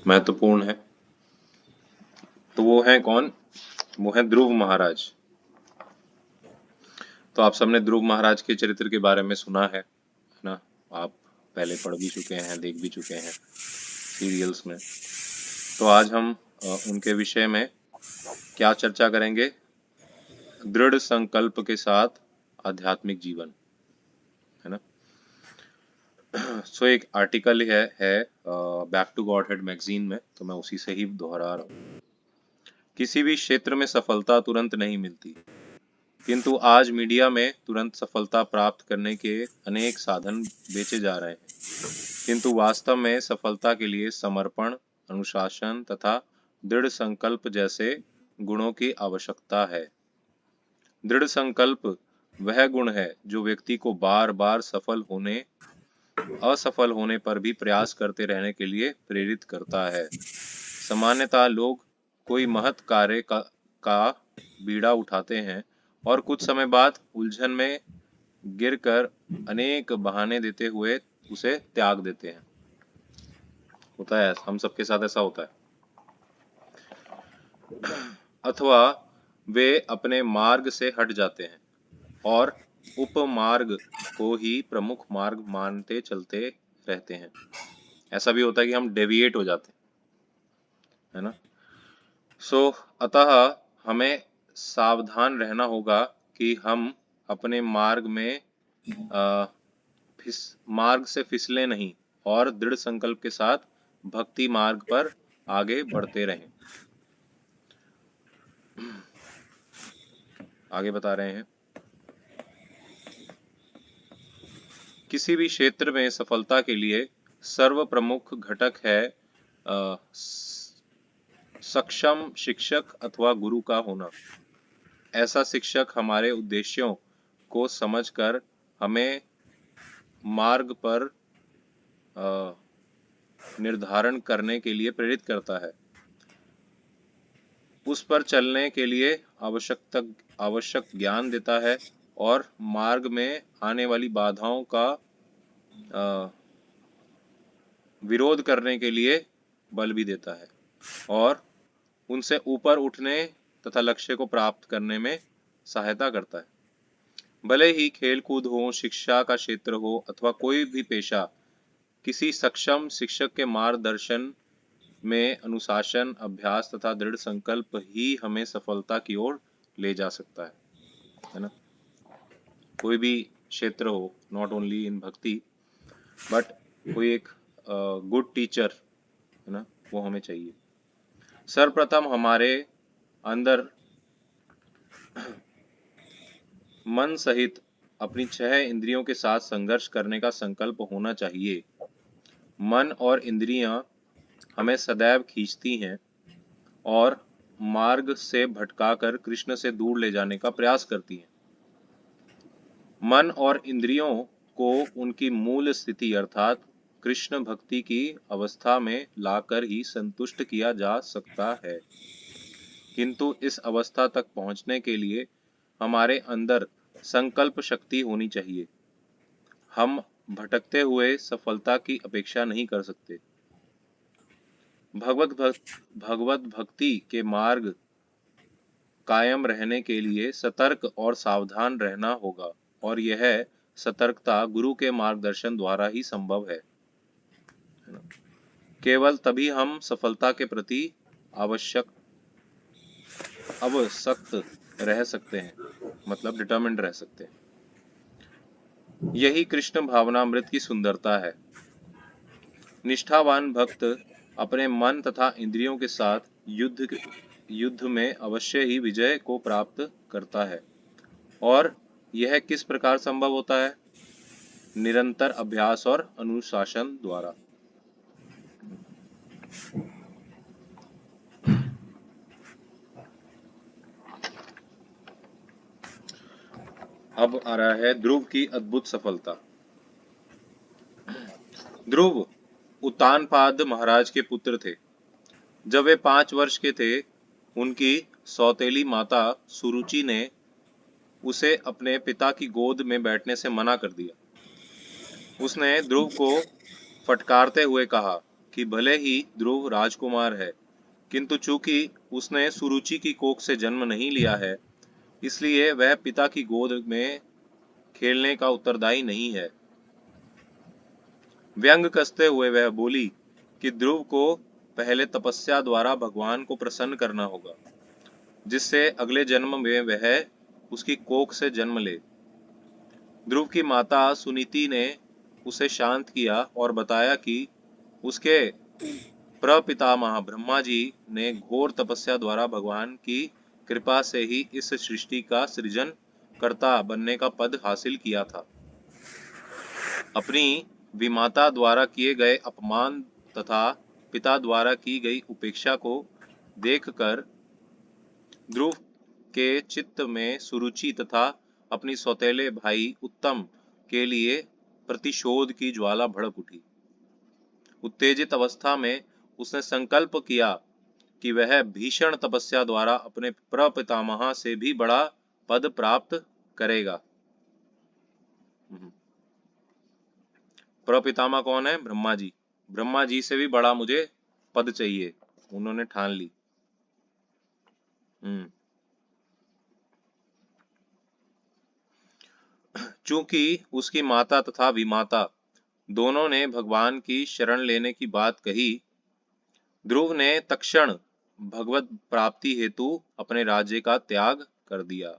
महत्वपूर्ण है। तो वो है कौन? वो है ध्रुव महाराज। तो आप सबने ध्रुव महाराज के चरित्र के बारे में सुना है ना? आप पहले पढ़ भी चुके हैं, देख भी चुके हैं सीरियल्स में। तो आज हम उनके विषय में क्या चर्चा करेंगे? दृढ़ संकल्प के साथ आध्यात्मिक जीवन, है ना? सो एक आर्टिकल है बैक टू गॉडहेड मैगजीन में, तो मैं उसी से ही दोहरा रहा हूँ। किसी भी क्षेत्र में सफलता तुरंत नहीं मिलती, किंतु आज मीडिया में तुरंत सफलता प्राप्त करने के अनेक साधन बेचे जा रहे हैं, किंतु वास्तव में सफलता के लिए समर्पण, अनुशासन तथा दृढ़ संकल्प जैसे गुणों की आवश्यकता है। दृढ़ संकल्प वह गुण है जो व्यक्ति को बार बार असफल होने पर भी प्रयास करते रहने के लिए प्रेरित करता है। सामान्यतः लोग कोई महत् कार्य का बीड़ा उठाते हैं और कुछ समय बाद उलझन में गिरकर अनेक बहाने देते हुए उसे त्याग देते हैं। होता है, हम सबके साथ ऐसा होता है। अथवा वे अपने मार्ग से हट जाते हैं और उपमार्ग को ही प्रमुख मार्ग मानते चलते रहते हैं। ऐसा भी होता है कि हम डेविएट हो जाते हैं, है ना? अतः हमें सावधान रहना होगा कि हम अपने मार्ग से फिसले नहीं और दृढ़ संकल्प के साथ भक्ति मार्ग पर आगे बढ़ते रहें। आगे बता रहे हैं, किसी भी क्षेत्र में सफलता के लिए सर्व प्रमुख घटक है सक्षम शिक्षक अथवा गुरु का होना। ऐसा शिक्षक हमारे उद्देश्यों को समझकर हमें मार्ग पर निर्धारण करने के लिए प्रेरित करता है, उस पर चलने के लिए आवश्यक ज्ञान देता है और मार्ग में आने वाली बाधाओं का विरोध करने के लिए बल भी देता है और उनसे ऊपर उठने तथा लक्ष्य को प्राप्त करने में सहायता करता है। भले ही खेल कूद हो, शिक्षा का क्षेत्र हो अथवा कोई भी पेशा, किसी सक्षम शिक्षक के मार्गदर्शन में अनुशासन, अभ्यास तथा दृढ़ संकल्प ही हमें सफलता की ओर ले जा सकता है ना? कोई भी क्षेत्र हो, नॉट ओनली इन भक्ति, बट कोई एक गुड टीचर, है ना, वो हमें चाहिए। सर्वप्रथम हमारे अंदर मन सहित अपनी 6 इंद्रियों के साथ संघर्ष करने का संकल्प होना चाहिए। मन और इंद्रियां हमें सदैव खींचती हैं और मार्ग से भटकाकर कृष्ण से दूर ले जाने का प्रयास करती हैं। मन और इंद्रियों को उनकी मूल स्थिति अर्थात कृष्ण भक्ति की अवस्था में लाकर ही संतुष्ट किया जा सकता है, किंतु इस अवस्था तक पहुंचने के लिए हमारे अंदर संकल्प शक्ति होनी चाहिए। हम भटकते हुए सफलता की अपेक्षा नहीं कर सकते। भगवत भक्ति के मार्ग कायम रहने के लिए सतर्क और सावधान रहना होगा और यह सतर्कता गुरु के मार्गदर्शन द्वारा ही संभव है। केवल तभी हम सफलता के प्रति अवसक्त रह सकते हैं, मतलब डिटरमिन्ड रह सकते हैं। यही कृष्ण भावनामृत की सुंदरता है। निष्ठावान भक्त अपने मन तथा इंद्रियों के साथ युद्ध में अवश्य ही विजय को प्राप्त करता है। और यह किस प्रकार संभव होता है? निरंतर अभ्यास और अनुशासन द्वारा। अब आ रहा है ध्रुव की अद्भुत सफलता। ध्रुव उत्तानपाद महाराज के पुत्र थे। जब वे 5 वर्ष के थे, उनकी सौतेली माता सुरुचि ने उसे अपने पिता की गोद में बैठने से मना कर दिया। उसने ध्रुव को फटकारते हुए कहा, कि भले ही ध्रुव राजकुमार है, किंतु चूंकि उसने सुरुचि की कोख से जन्म नहीं लिया है, इसलिए वह पिता की गोद में खेलने का उत्तरदायी नहीं है। व्यंग कसते हुए वह बोली कि ध्रुव को पहले तपस्या द्वारा भगवान को प्रसन्न करना होगा, जिससे अगले जन्म में वह उसकी कोख से जन्म ले। ध्रुव की माता सुनीति ने उसे शांत किया और बताया कि उसके प्रपितामह ब्रह्मा जी ने घोर तपस्या द्वारा भगवान की कृपा से ही इस सृष्टि का सृजन कर्ता बनने का पद हासिल किया था। अपनी विमाता द्वारा किए गए अपमान तथा पिता द्वारा की गई उपेक्षा को देखकर ध्रुव के चित्त में सुरुचि तथा अपनी सौतेले भाई उत्तम के लिए प्रतिशोध की ज्वाला भड़क उठी। उत्तेजित अवस्था में उसने संकल्प किया कि वह भीषण तपस्या द्वारा अपने प्रपितामह से भी बड़ा पद प्राप्त करेगा। प्रपितामह कौन है? ब्रह्मा जी। ब्रह्मा जी से भी बड़ा मुझे पद चाहिए, उन्होंने ठान ली। चूंकि उसकी माता तथा विमाता दोनों ने भगवान की शरण लेने की बात कही, ध्रुव ने तत्क्षण भगवत प्राप्ति हेतु अपने राज्य का त्याग कर दिया।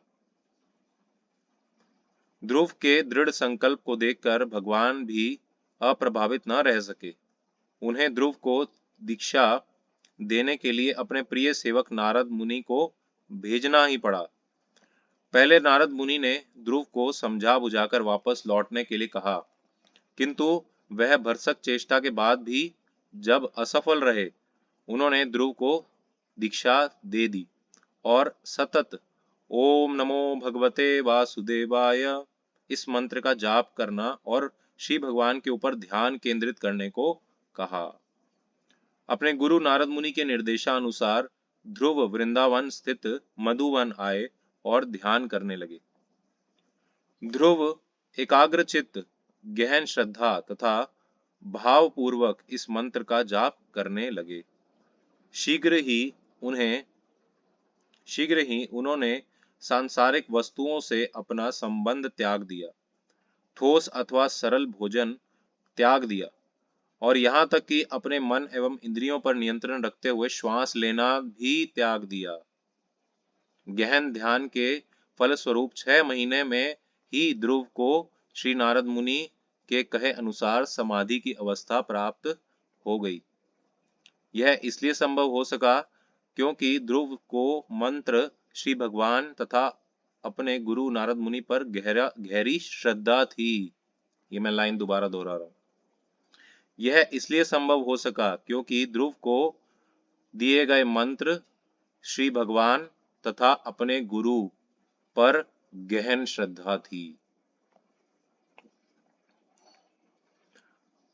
ध्रुव के दृढ़ संकल्प को देखकर भगवान भी अप्रभावित न रह सके। उन्हें ध्रुव को दीक्षा देने के लिए अपने प्रिय सेवक नारद मुनि को भेजना ही पड़ा। पहले नारद मुनि ने ध्रुव को समझा बुझाकर वापस लौटने के लिए कहा, किंतु वह भरसक चेष्टा के बाद भी जब असफल रहे, उन्होंने ध्रुव को दीक्षा दे दी और सतत ओम नमो भगवते वासुदेवाय इस मंत्र का जाप करना और श्री भगवान के ऊपर ध्यान केंद्रित करने को कहा। अपने गुरु नारद मुनि के निर्देशानुसार ध्रुव वृंदावन स्थित मधुवन आए और ध्यान करने लगे। ध्रुव एकाग्रचित्त, गहन श्रद्धा तथा भावपूर्वक इस मंत्र का जाप करने लगे। शीघ्र ही उन्होंने सांसारिक वस्तुओं से अपना संबंध त्याग दिया, ठोस अथवा सरल भोजन त्याग दिया और यहाँ तक कि अपने मन एवं इंद्रियों पर नियंत्रण रखते हुए श्वास लेना भी त्याग दिया। गहन ध्यान के फलस्वरूप 6 महीने में ही ध्रुव को श्री नारद मुनि के कहे अनुसार समाधि की अवस्था प्राप्त हो गई। यह इसलिए संभव हो सका क्योंकि ध्रुव को मंत्र, श्री भगवान तथा अपने गुरु नारद मुनि पर गहरी श्रद्धा थी। ये मैं लाइन दोबारा दोहरा रहा हूं। यह इसलिए संभव हो सका क्योंकि ध्रुव को दिए गए मंत्र, श्री भगवान तथा अपने गुरु पर गहन श्रद्धा थी।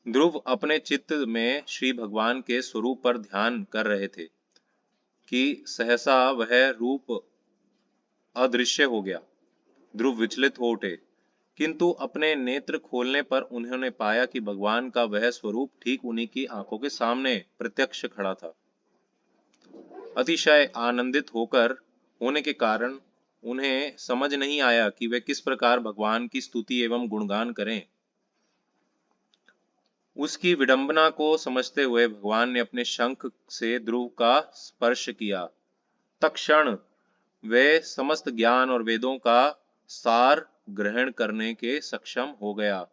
ध्रुव अपने चित्त में श्री भगवान के स्वरूप पर ध्यान कर रहे थे कि सहसा वह रूप अदृश्य हो गया। ध्रुव विचलित हो उठे, किंतु अपने नेत्र खोलने पर उन्होंने पाया कि भगवान का वह स्वरूप ठीक उन्हीं की आंखों के सामने प्रत्यक्ष खड़ा था। अतिशय आनंदित होने के कारण उन्हें समझ नहीं आया कि वे किस प्रकार भगवान की स्तुति एवं गुणगान करें। उसकी विडंबना को समझते हुए भगवान ने अपने शंख से ध्रुव का स्पर्श किया। तत्क्षण वे समस्त ज्ञान और वेदों का सार ग्रहण करने के सक्षम हो गया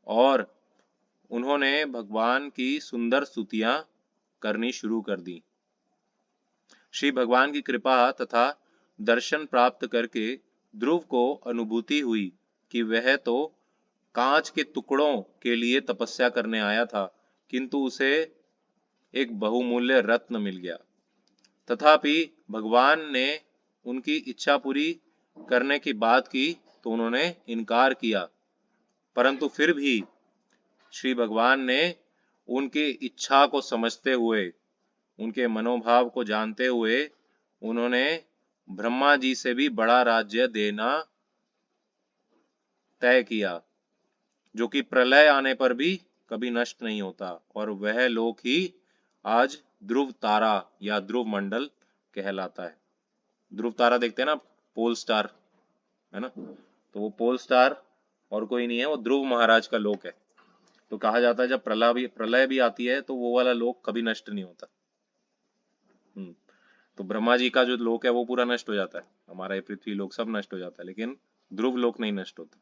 और उन्होंने भगवान की सुंदर स्तुतियां करनी शुरू कर दी। श्री भगवान की कृपा तथा दर्शन प्राप्त करके ध्रुव को अनुभूति हुई कि वह तो कांच के टुकड़ों के लिए तपस्या करने आया था, किंतु उसे एक बहुमूल्य रत्न मिल गया। तथापि भगवान ने उनकी इच्छा पूरी करने की बात की तो उन्होंने इनकार किया, परंतु फिर भी श्री भगवान ने उनकी इच्छा को समझते हुए, उनके मनोभाव को जानते हुए उन्होंने ब्रह्मा जी से भी बड़ा राज्य देना तय किया, जो कि प्रलय आने पर भी कभी नष्ट नहीं होता और वह लोक ही आज ध्रुव तारा या ध्रुव मंडल कहलाता है। ध्रुव तारा देखते हैं ना, पोल स्टार, है ना, तो वो पोल स्टार और कोई नहीं है, वो ध्रुव महाराज का लोक है। तो कहा जाता है जब प्रलय भी आती है तो वो वाला लोक कभी नष्ट नहीं होता। तो ब्रह्मा जी का जो लोक है वो पूरा नष्ट हो जाता है, हमारा ये पृथ्वी लोक सब नष्ट हो जाता है, लेकिन ध्रुव लोक नहीं नष्ट होता,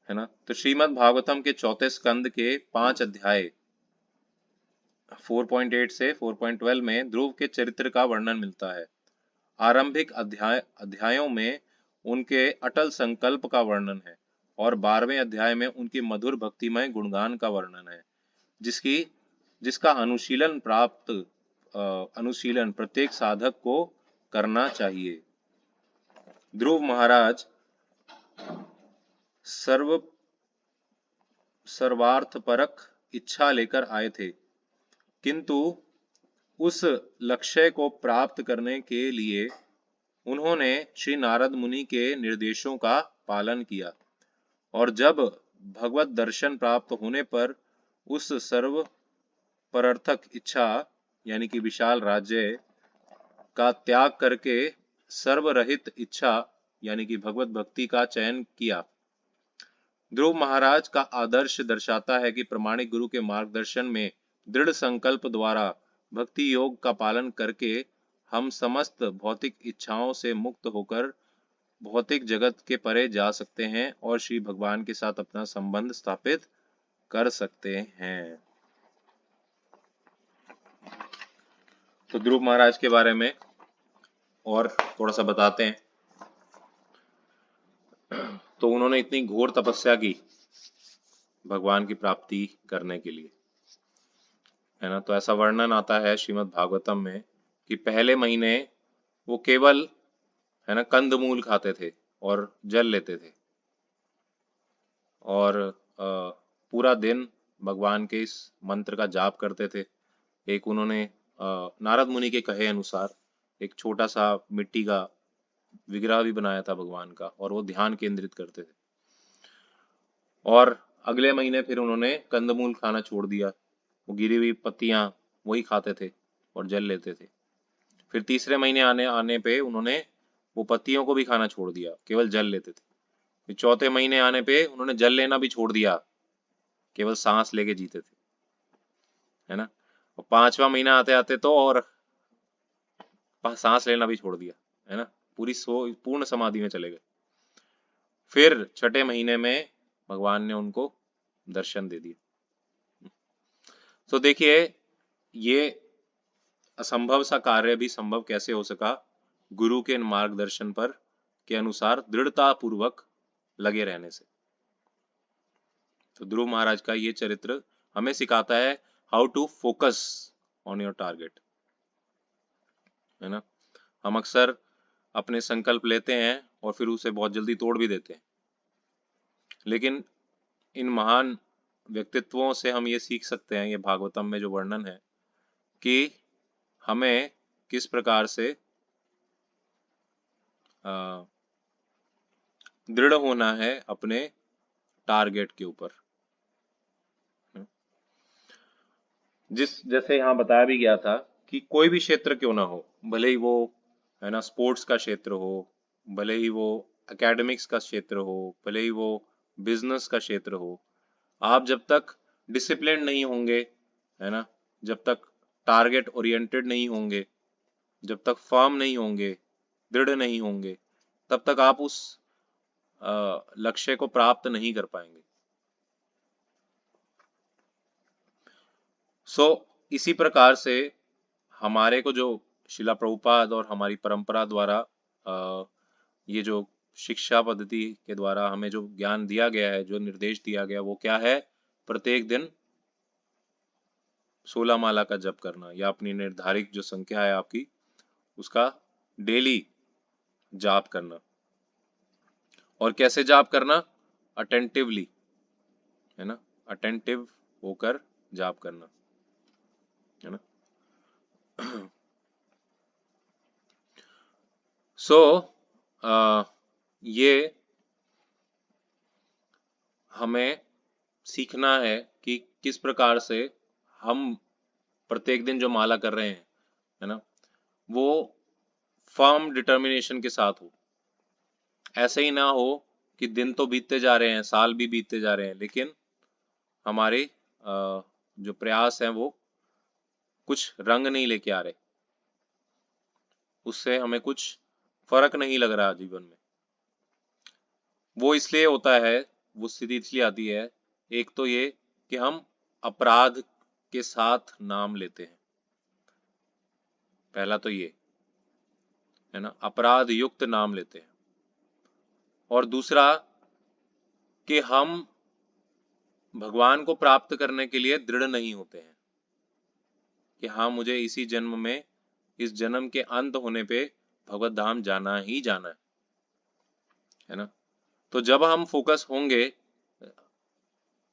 है ना। तो श्रीमद् भागवतम के चौथे स्कंद के 5 अध्याय 4.8 से 4.12 में ध्रुव के चरित्र का वर्णन मिलता है। आरंभिक अध्यायों में उनके अटल संकल्प का वर्णन है और 12वें अध्याय में उनकी मधुर भक्तिमय गुणगान का वर्णन है, जिसका अनुशीलन प्रत्येक साधक को करना चाहिए। ध्रुव महाराज सर्वार्थपरक इच्छा लेकर आए थे, किंतु उस लक्ष्य को प्राप्त करने के लिए उन्होंने श्री नारद मुनि के निर्देशों का पालन किया और जब भगवत दर्शन प्राप्त होने पर उस सर्व परर्थक इच्छा यानी कि विशाल राज्य का त्याग करके सर्वरहित इच्छा यानी कि भगवत भक्ति का चयन किया। ध्रुव महाराज का आदर्श दर्शाता है कि प्रामाणिक गुरु के मार्गदर्शन में दृढ़ संकल्प द्वारा भक्ति योग का पालन करके हम समस्त भौतिक इच्छाओं से मुक्त होकर भौतिक जगत के परे जा सकते हैं और श्री भगवान के साथ अपना संबंध स्थापित कर सकते हैं। तो ध्रुव महाराज के बारे में और थोड़ा सा बताते हैं। तो उन्होंने इतनी घोर तपस्या की भगवान की प्राप्ति करने के लिए, है ना। तो ऐसा वर्णन आता है श्रीमद् भागवतम में कि पहले महीने वो केवल, है ना, कंदमूल खाते थे और जल लेते थे और पूरा दिन भगवान के इस मंत्र का जाप करते थे। एक उन्होंने नारद मुनि के कहे अनुसार एक छोटा सा मिट्टी का विग्रह भी बनाया था भगवान का और वो ध्यान केंद्रित करते थे। और अगले महीने फिर उन्होंने कंदमूल खाना छोड़ दिया, वो गिरी हुई पत्तियां वही खाते थे और जल लेते थे। फिर तीसरे महीने आने पे उन्होंने वो पत्तियों को भी खाना छोड़ दिया, केवल जल लेते थे। फिर चौथे महीने आने पे उन्होंने जल लेना भी छोड़ दिया, केवल सांस लेके जीते थे, है ना। और 5वां महीना आते आते तो और सांस लेना भी छोड़ दिया, है ना, पूर्ण समाधि में चले गए। फिर छठे महीने में भगवान ने उनको दर्शन दे दिया। तो देखिए ये असंभव सा कार्य भी संभव कैसे हो सका, गुरु के मार्गदर्शन पर के अनुसार दृढ़ता पूर्वक लगे रहने से। तो ध्रुव महाराज का ये चरित्र हमें सिखाता है how to focus on your target, है ना। हम अक्सर अपने संकल्प लेते हैं और फिर उसे बहुत जल्दी तोड़ भी देते हैं, लेकिन इन महान व्यक्तित्वों से हम ये सीख सकते हैं, ये भागवतम में जो वर्णन है कि हमें किस प्रकार से दृढ़ होना है अपने टारगेट के ऊपर। जैसे यहाँ बताया भी गया था कि कोई भी क्षेत्र क्यों ना हो, भले ही वो, है ना, स्पोर्ट्स का क्षेत्र हो, भले ही वो एकेडमिक्स का क्षेत्र हो, भले ही वो बिजनेस का क्षेत्र हो, आप जब तक डिसिप्लिन नहीं होंगे, है ना, जब तक टारगेट ओरिएंटेड नहीं होंगे, जब तक फर्म नहीं होंगे, दृढ़ नहीं होंगे, तब तक आप उस लक्ष्य को प्राप्त नहीं कर पाएंगे। इसी प्रकार से हमारे को जो शिला प्रभुपाद और हमारी परंपरा द्वारा ये जो शिक्षा पद्धति के द्वारा हमें जो ज्ञान दिया गया है, जो निर्देश दिया गया, वो क्या है, प्रत्येक दिन 16 माला का जप करना या अपनी निर्धारित जो संख्या है आपकी उसका डेली जाप करना। और कैसे जाप करना, अटेंटिवली, है ना, अटेंटिव होकर जाप करना, है ना। ये हमें सीखना है कि किस प्रकार से हम प्रत्येक दिन जो माला कर रहे हैं, है ना, वो फर्म डिटर्मिनेशन के साथ हो। ऐसे ही ना हो कि दिन तो बीतते जा रहे हैं, साल भी बीतते जा रहे हैं, लेकिन हमारे जो प्रयास हैं वो कुछ रंग नहीं लेके आ रहे, उससे हमें कुछ फर्क नहीं लग रहा जीवन में। वो इसलिए होता है, वो स्थिति इसलिए आती है, एक तो ये कि हम अपराध के साथ नाम लेते हैं, पहला तो ये है ना, अपराध युक्त नाम लेते हैं। और दूसरा कि हम भगवान को प्राप्त करने के लिए दृढ़ नहीं होते हैं कि हाँ मुझे इसी जन्म में, इस जन्म के अंत होने पे भगवत धाम जाना ही जाना है ना। तो जब हम फोकस होंगे,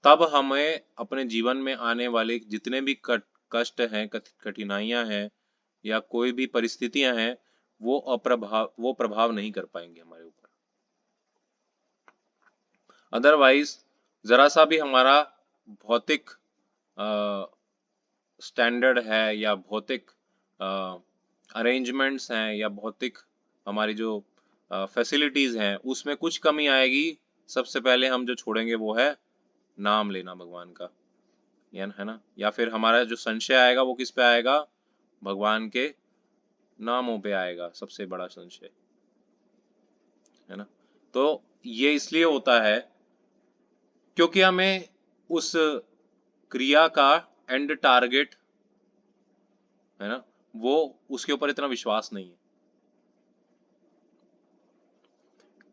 तब हमें अपने जीवन में आने वाले जितने भी कष्ट हैं, कठिनाइयां हैं, या कोई भी परिस्थितियां हैं, वो प्रभाव नहीं कर पाएंगे हमारे ऊपर। अदरवाइज जरा सा भी हमारा भौतिक स्टैंडर्ड है, या भौतिक अरेंजमेंट्स हैं, या भौतिक हमारी जो फैसिलिटीज हैं, उसमें कुछ कमी आएगी, सबसे पहले हम जो छोड़ेंगे वो है नाम लेना भगवान का, है ना। या फिर हमारा जो संशय आएगा वो किस पे आएगा, भगवान के नामों पे आएगा, सबसे बड़ा संशय, है ना। तो ये इसलिए होता है क्योंकि हमें उस क्रिया का एंड टारगेट, है ना, वो उसके ऊपर इतना विश्वास नहीं है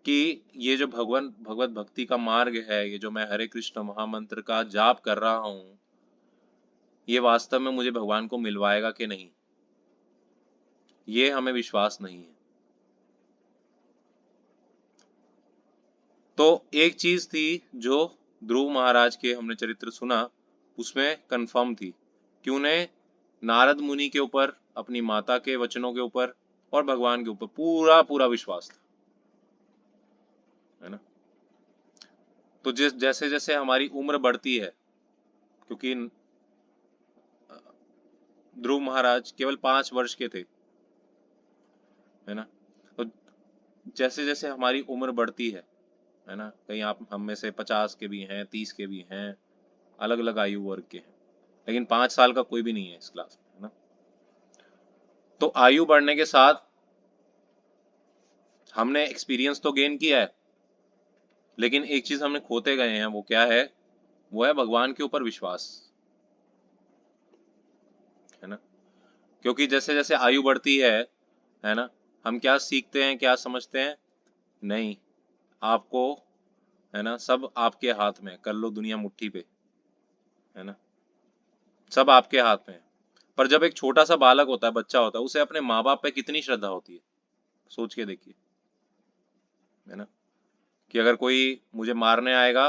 कि ये जो भगवत भक्ति का मार्ग है, ये जो मैं हरे कृष्ण महामंत्र का जाप कर रहा हूँ, ये वास्तव में मुझे भगवान को मिलवाएगा कि नहीं, ये हमें विश्वास नहीं है। तो एक चीज थी जो ध्रुव महाराज के हमने चरित्र सुना, उसमें कंफर्म थी कि उन्हें नारद मुनि के ऊपर, अपनी माता के वचनों के ऊपर और भगवान के ऊपर पूरा पूरा विश्वास था, है ना। तो जैसे जैसे हमारी उम्र बढ़ती है, क्योंकि ध्रुव महाराज केवल 5 वर्ष के थे, है ना, तो जैसे जैसे हमारी उम्र बढ़ती है ना, कहीं आप हम में से 50 के भी हैं, 30 के भी हैं, अलग अलग आयु वर्ग के हैं, लेकिन 5 साल का कोई भी नहीं है इस क्लास में, है ना। तो आयु बढ़ने के साथ हमने एक्सपीरियंस तो गेन किया है, लेकिन एक चीज हमने खोते गए हैं, वो क्या है, वो है भगवान के ऊपर विश्वास, है ना। क्योंकि जैसे जैसे आयु बढ़ती है ना, हम क्या सीखते हैं, क्या समझते हैं, नहीं, आपको, है ना, सब आपके हाथ में, कर लो दुनिया मुट्ठी पे, है ना, सब आपके हाथ में है। पर जब एक छोटा सा बालक होता है, बच्चा होता है, उसे अपने माँ बाप पे कितनी श्रद्धा होती है, सोच के देखिए, है ना, कि अगर कोई मुझे मारने आएगा,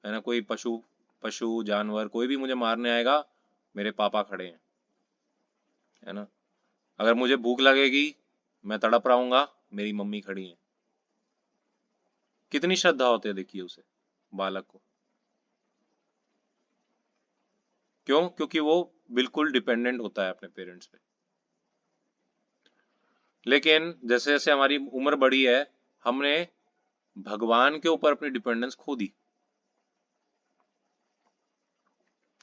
है ना, कोई पशु पशु जानवर कोई भी मुझे मारने आएगा, मेरे पापा खड़े हैं, है ना। अगर मुझे भूख लगेगी, मैं तड़प रहूंगा, मेरी मम्मी खड़ी है। कितनी श्रद्धा होती है देखिए उसे, बालक को। क्यों? क्योंकि वो बिल्कुल डिपेंडेंट होता है अपने पेरेंट्स पे। लेकिन जैसे जैसे हमारी उम्र बढ़ी है, हमने भगवान के ऊपर अपनी डिपेंडेंस खो दी,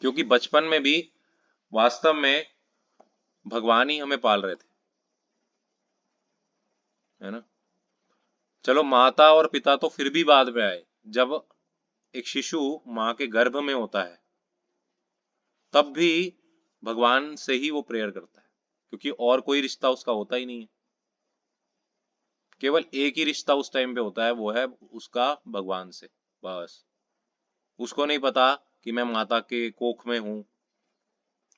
क्योंकि बचपन में भी वास्तव में भगवान ही हमें पाल रहे थे, है ना। चलो माता और पिता तो फिर भी बाद में आए, जब एक शिशु माँ के गर्भ में होता है, तब भी भगवान से ही वो प्रेयर करता है, क्योंकि और कोई रिश्ता उसका होता ही नहीं है। केवल एक ही रिश्ता उस टाइम पे होता है, वो है उसका भगवान से, बस। उसको नहीं पता कि मैं माता के कोख में हूँ,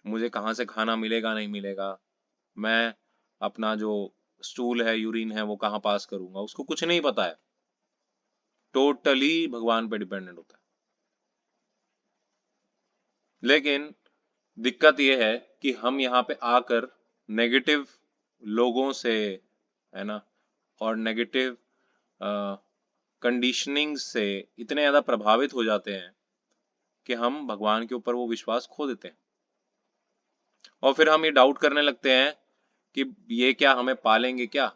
मुझे कहाँ से खाना मिलेगा नहीं मिलेगा, मैं अपना जो स्टूल है, यूरिन है, वो कहाँ पास करूंगा, उसको कुछ नहीं पता है। टोटली भगवान पे डिपेंडेंट होता है। लेकिन दिक्कत ये है कि हम यहाँ पे आकर नेगेटिव लोगों से, है ना, और नेगेटिव कंडीशनिंग से इतने ज़्यादा प्रभावित हो जाते हैं कि हम भगवान के ऊपर वो विश्वास खो देते हैं और फिर हम ये डाउट करने लगते हैं कि ये क्या हमें पालेंगे क्या,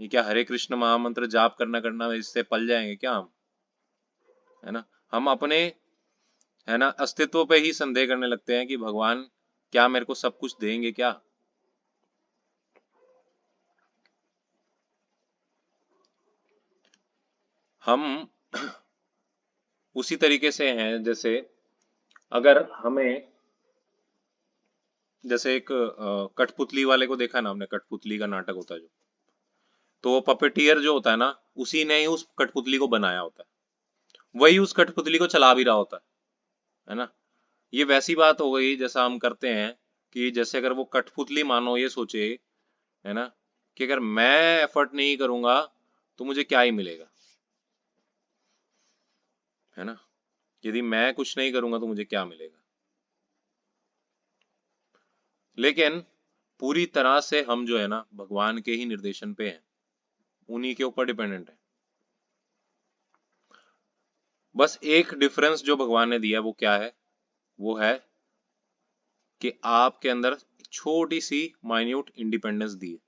ये क्या हरे कृष्ण महामंत्र जाप करना करना इससे पल जाएंगे क्या हम, है ना। हम अपने, है ना, अस्तित्व पे ही संदेह करने लगते हैं कि भगवान क्या मेरे को सब कुछ देंगे क्या। हम उसी तरीके से हैं जैसे अगर हमें, जैसे एक कठपुतली वाले को देखा ना हमने, कठपुतली का नाटक होता है जो, तो वो पपेटियर जो होता है ना, उसी ने ही उस कठपुतली को बनाया होता है, वही उस कठपुतली को चला भी रहा होता है ना। ये वैसी बात हो गई जैसा हम करते हैं कि जैसे अगर वो कठपुतली मानो ये सोचे, है ना, कि अगर मैं एफर्ट नहीं करूंगा तो मुझे क्या ही मिलेगा, है ना, यदि मैं कुछ नहीं करूंगा तो मुझे क्या मिलेगा। लेकिन पूरी तरह से हम जो है ना भगवान के ही निर्देशन पे हैं, उन्हीं के ऊपर डिपेंडेंट है। बस एक डिफरेंस जो भगवान ने दिया वो क्या है, वो है कि आपके अंदर छोटी सी माइन्यूट इंडिपेंडेंस दी है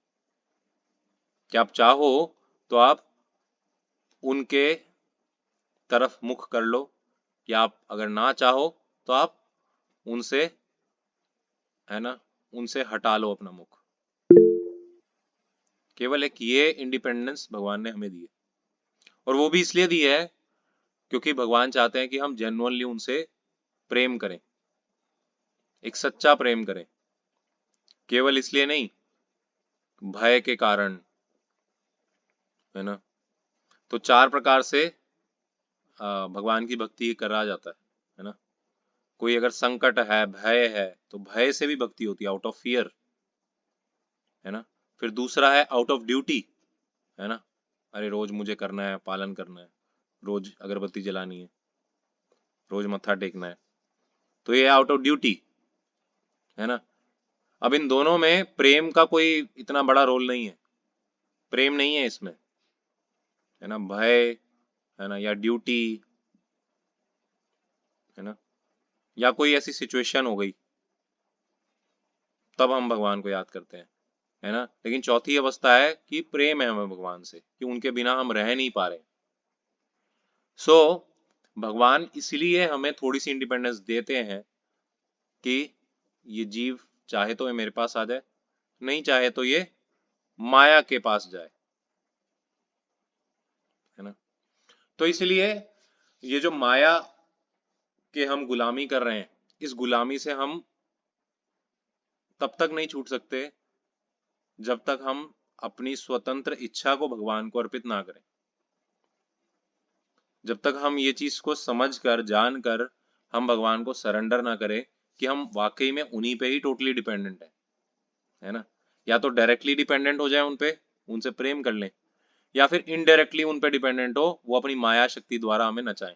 कि आप चाहो तो आप उनके तरफ मुख कर लो, या आप अगर ना चाहो तो आप उनसे, है ना, उनसे हटा लो अपना मुख। केवल एक ये इंडिपेंडेंस भगवान ने हमें दी है, और वो भी इसलिए दी है क्योंकि भगवान चाहते हैं कि हम जेन्युइनली उनसे प्रेम करें, एक सच्चा प्रेम करें, केवल इसलिए नहीं भय के कारण, है ना। तो चार प्रकार से भगवान की भक्ति करा जाता है ना। कोई अगर संकट है, भय है, तो भय से भी भक्ति होती है, आउट ऑफ फियर, है ना। फिर दूसरा है आउट ऑफ ड्यूटी, है ना, अरे रोज मुझे करना है, पालन करना है, रोज अगरबत्ती जलानी है, रोज मत्था टेकना है, तो ये आउट ऑफ ड्यूटी, है ना। अब इन दोनों में प्रेम का कोई इतना बड़ा रोल नहीं है, प्रेम नहीं है इसमें, है ना, भय, है ना, या ड्यूटी, है ना, या कोई ऐसी सिचुएशन हो गई तब हम भगवान को याद करते हैं, है ना। लेकिन चौथी अवस्था है कि प्रेम है हमें भगवान से, कि उनके बिना हम रह नहीं पा रहे। सो भगवान इसलिए हमें थोड़ी सी इंडिपेंडेंस देते हैं कि ये जीव चाहे तो ये मेरे पास आ जाए, नहीं चाहे तो ये माया के पास जाए, है ना। तो इसलिए ये जो माया के हम गुलामी कर रहे हैं, इस गुलामी से हम तब तक नहीं छूट सकते जब तक हम अपनी स्वतंत्र इच्छा को भगवान को अर्पित ना करें। जब तक हम ये चीज को समझ कर, जान कर हम भगवान को सरेंडर ना करें कि हम वाकई में उन्हीं पे ही टोटली डिपेंडेंट है ना। या तो डायरेक्टली डिपेंडेंट हो जाए उन पे, उनसे प्रेम कर लें, या फिर इनडायरेक्टली उन पे डिपेंडेंट हो, वो अपनी माया शक्ति द्वारा हमें नचाएं।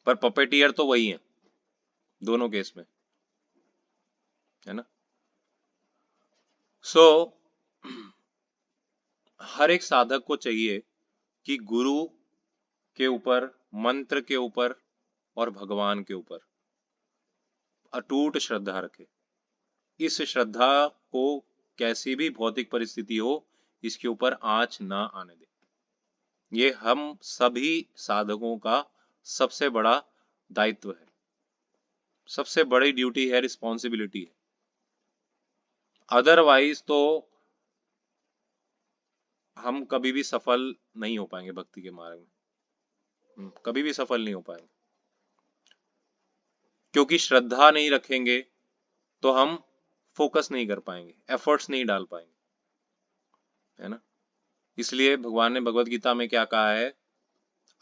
पर पपेटियर तो वही है दोनों केस में, है ना। सो हर एक साधक को चाहिए कि गुरु के ऊपर, मंत्र के ऊपर और भगवान के ऊपर अटूट श्रद्धा रखे। इस श्रद्धा को कैसी भी भौतिक परिस्थिति हो, इसके ऊपर आंच ना आने दे। ये हम सभी साधकों का सबसे बड़ा दायित्व है, सबसे बड़ी ड्यूटी है, रिस्पॉन्सिबिलिटी है। अदरवाइज तो हम कभी भी सफल नहीं हो पाएंगे भक्ति के मार्ग में, कभी भी सफल नहीं हो पाएंगे, क्योंकि श्रद्धा नहीं रखेंगे तो हम फोकस नहीं कर पाएंगे, एफर्ट्स नहीं डाल पाएंगे, है ना। इसलिए भगवान ने भगवत गीता में क्या कहा है,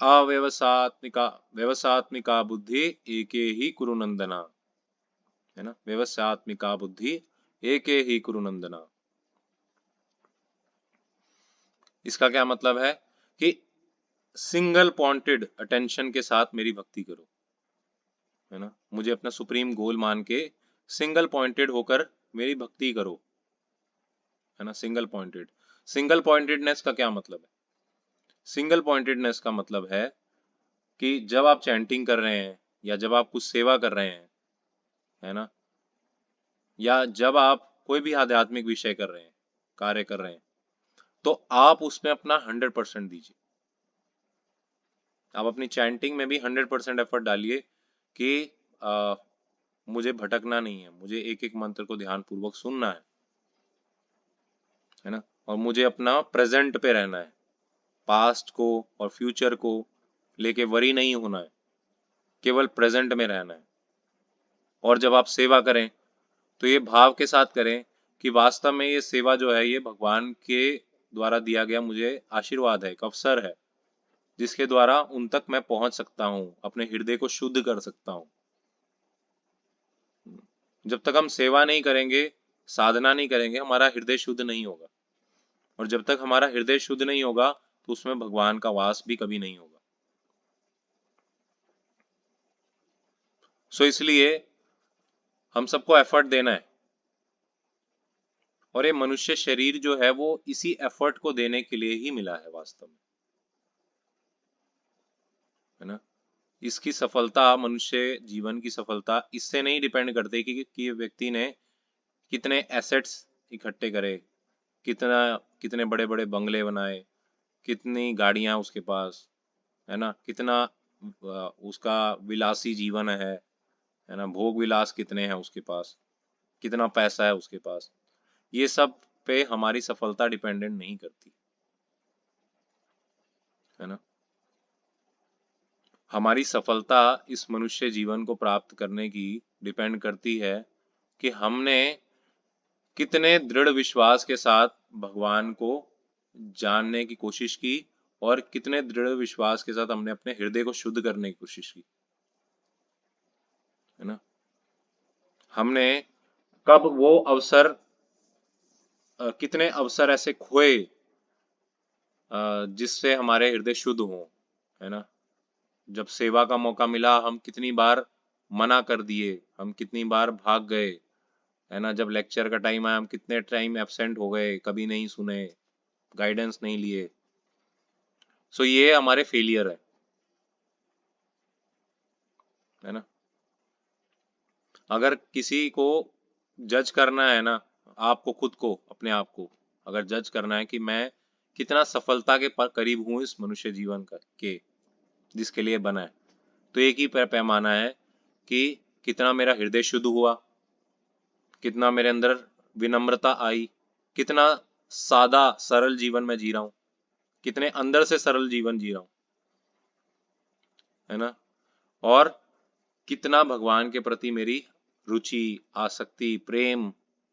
अव्यवसात्मिका व्यवसात्मिका बुद्धि एके ही कुरु नंदना, है ना, व्यवसात्मिका बुद्धि एके ही कुरु नंदना। इसका क्या मतलब है कि सिंगल पॉइंटेड अटेंशन के साथ मेरी भक्ति करो, है ना, मुझे अपना सुप्रीम गोल मान के सिंगल पॉइंटेड होकर मेरी भक्ति करो, है ना, सिंगल पॉइंटेड। सिंगल पॉइंटेडनेस का क्या मतलब है, सिंगल पॉइंटेडनेस का मतलब है कि जब आप चैंटिंग कर रहे हैं या जब आप कुछ सेवा कर रहे हैं, है ना, या जब आप कोई भी आध्यात्मिक विषय कर रहे हैं, कार्य कर रहे हैं, तो आप उसमें अपना 100% दीजिए। आप अपनी चैंटिंग में भी 100% एफर्ट डालिए कि मुझे भटकना नहीं है, मुझे एक एक मंत्र को ध्यान पूर्वक सुनना है ना, और मुझे अपना प्रेजेंट पे रहना है, पास्ट को और फ्यूचर को लेके वरी नहीं होना है, केवल प्रेजेंट में रहना है। और जब आप सेवा करें तो ये भाव के साथ करें कि वास्तव में ये सेवा जो है ये भगवान के द्वारा दिया गया मुझे आशीर्वाद है, एक अवसर है, जिसके द्वारा उन तक मैं पहुंच सकता हूँ, अपने हृदय को शुद्ध कर सकता हूँ। जब तक हम सेवा नहीं करेंगे, साधना नहीं करेंगे, हमारा हृदय शुद्ध नहीं होगा, और जब तक हमारा हृदय शुद्ध नहीं होगा तो उसमें भगवान का वास भी कभी नहीं होगा। सो इसलिए हम सबको एफर्ट देना है, और ये मनुष्य शरीर जो है वो इसी एफर्ट को देने के लिए ही मिला है वास्तव में, है ना। इसकी सफलता, मनुष्य जीवन की सफलता इससे नहीं डिपेंड करती कि व्यक्ति ने कितने एसेट्स इकट्ठे करे, कितने बड़े बड़े बंगले बनाए, कितनी गाड़ियां उसके पास, है ना, कितना उसका विलासी जीवन है ना, भोग विलास कितने हैं उसके पास, कितना पैसा है उसके पास, ये सब पे हमारी सफलता डिपेंडेंट नहीं करती, है ना। हमारी सफलता इस मनुष्य जीवन को प्राप्त करने की डिपेंड करती है कि हमने कितने दृढ़ विश्वास के साथ भगवान को जानने की कोशिश की, और कितने दृढ़ विश्वास के साथ हमने अपने हृदय को शुद्ध करने की कोशिश की, है ना। हमने कब वो अवसर, कितने अवसर ऐसे खोए जिससे हमारे हृदय शुद्ध हो, है ना। जब सेवा का मौका मिला हम कितनी बार मना कर दिए, हम कितनी बार भाग गए, है ना। जब लेक्चर का टाइम आया हम कितने टाइम एब्सेंट हो गए, कभी नहीं सुने, गाइडेंस नहीं लिए। सो ये हमारे फेलियर है ना। अगर किसी को जज करना है ना, आपको खुद को, अपने आप को अगर जज करना है कि मैं कितना सफलता के करीब हूँ इस मनुष्य जीवन का के जिसके लिए बना है, तो एक ही पैमाना है कि कितना मेरा हृदय शुद्ध हुआ, कितना मेरे अंदर विनम्रता आई, कितना सादा सरल जीवन में जी रहा हूँ, कितने अंदर से सरल जीवन जी रहा हूँ, है ना। और कितना भगवान के प्रति मेरी रुचि, आसक्ति, प्रेम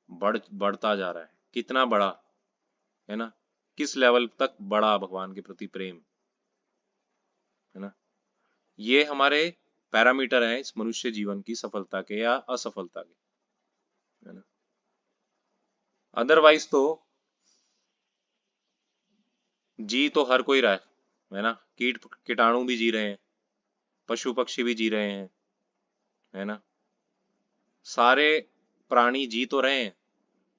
बढ़ता जा रहा है, कितना बड़ा, है ना, किस लेवल तक बड़ा भगवान के प्रति प्रेम, है ना। ये हमारे पैरामीटर हैं इस मनुष्य जीवन की सफलता के या असफलता के, है ना। अदरवाइज तो जी तो हर कोई रहा है ना, कीट कीटाणु भी जी रहे हैं, पशु पक्षी भी जी रहे हैं, है ना, सारे प्राणी जी तो रहे हैं,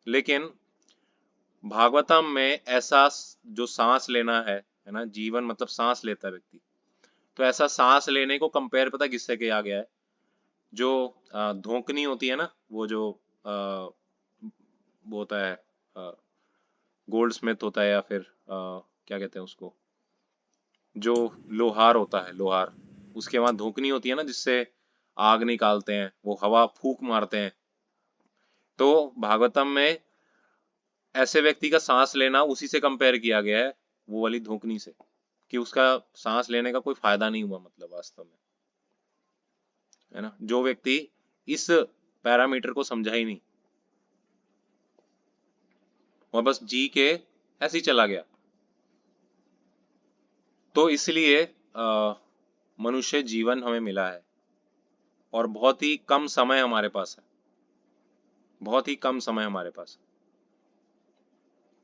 लेकिन भागवतम में ऐसा जो सांस लेना है ना, जीवन मतलब सांस लेता है व्यक्ति, तो ऐसा सांस लेने को कंपेयर पता किससे किया गया है, जो धोकनी होती है ना, वो जो वो होता है, गोल्ड स्मिथ होता है, या फिर क्या कहते हैं उसको, जो लोहार होता है, लोहार, उसके वहां धोकनी होती है ना जिससे आग निकालते हैं, वो हवा फूंक मारते हैं। तो भागवतम में ऐसे व्यक्ति का सांस लेना उसी से कंपेयर किया गया है, वो वाली धोकनी से, कि उसका सांस लेने का कोई फायदा नहीं हुआ, मतलब वास्तव में, है ना। जो व्यक्ति इस पैरामीटर को समझा ही नहीं, वह बस जी के ऐसे ही चला गया। तो इसलिए मनुष्य जीवन हमें मिला है, और बहुत ही कम समय हमारे पास है, बहुत ही कम समय हमारे पास,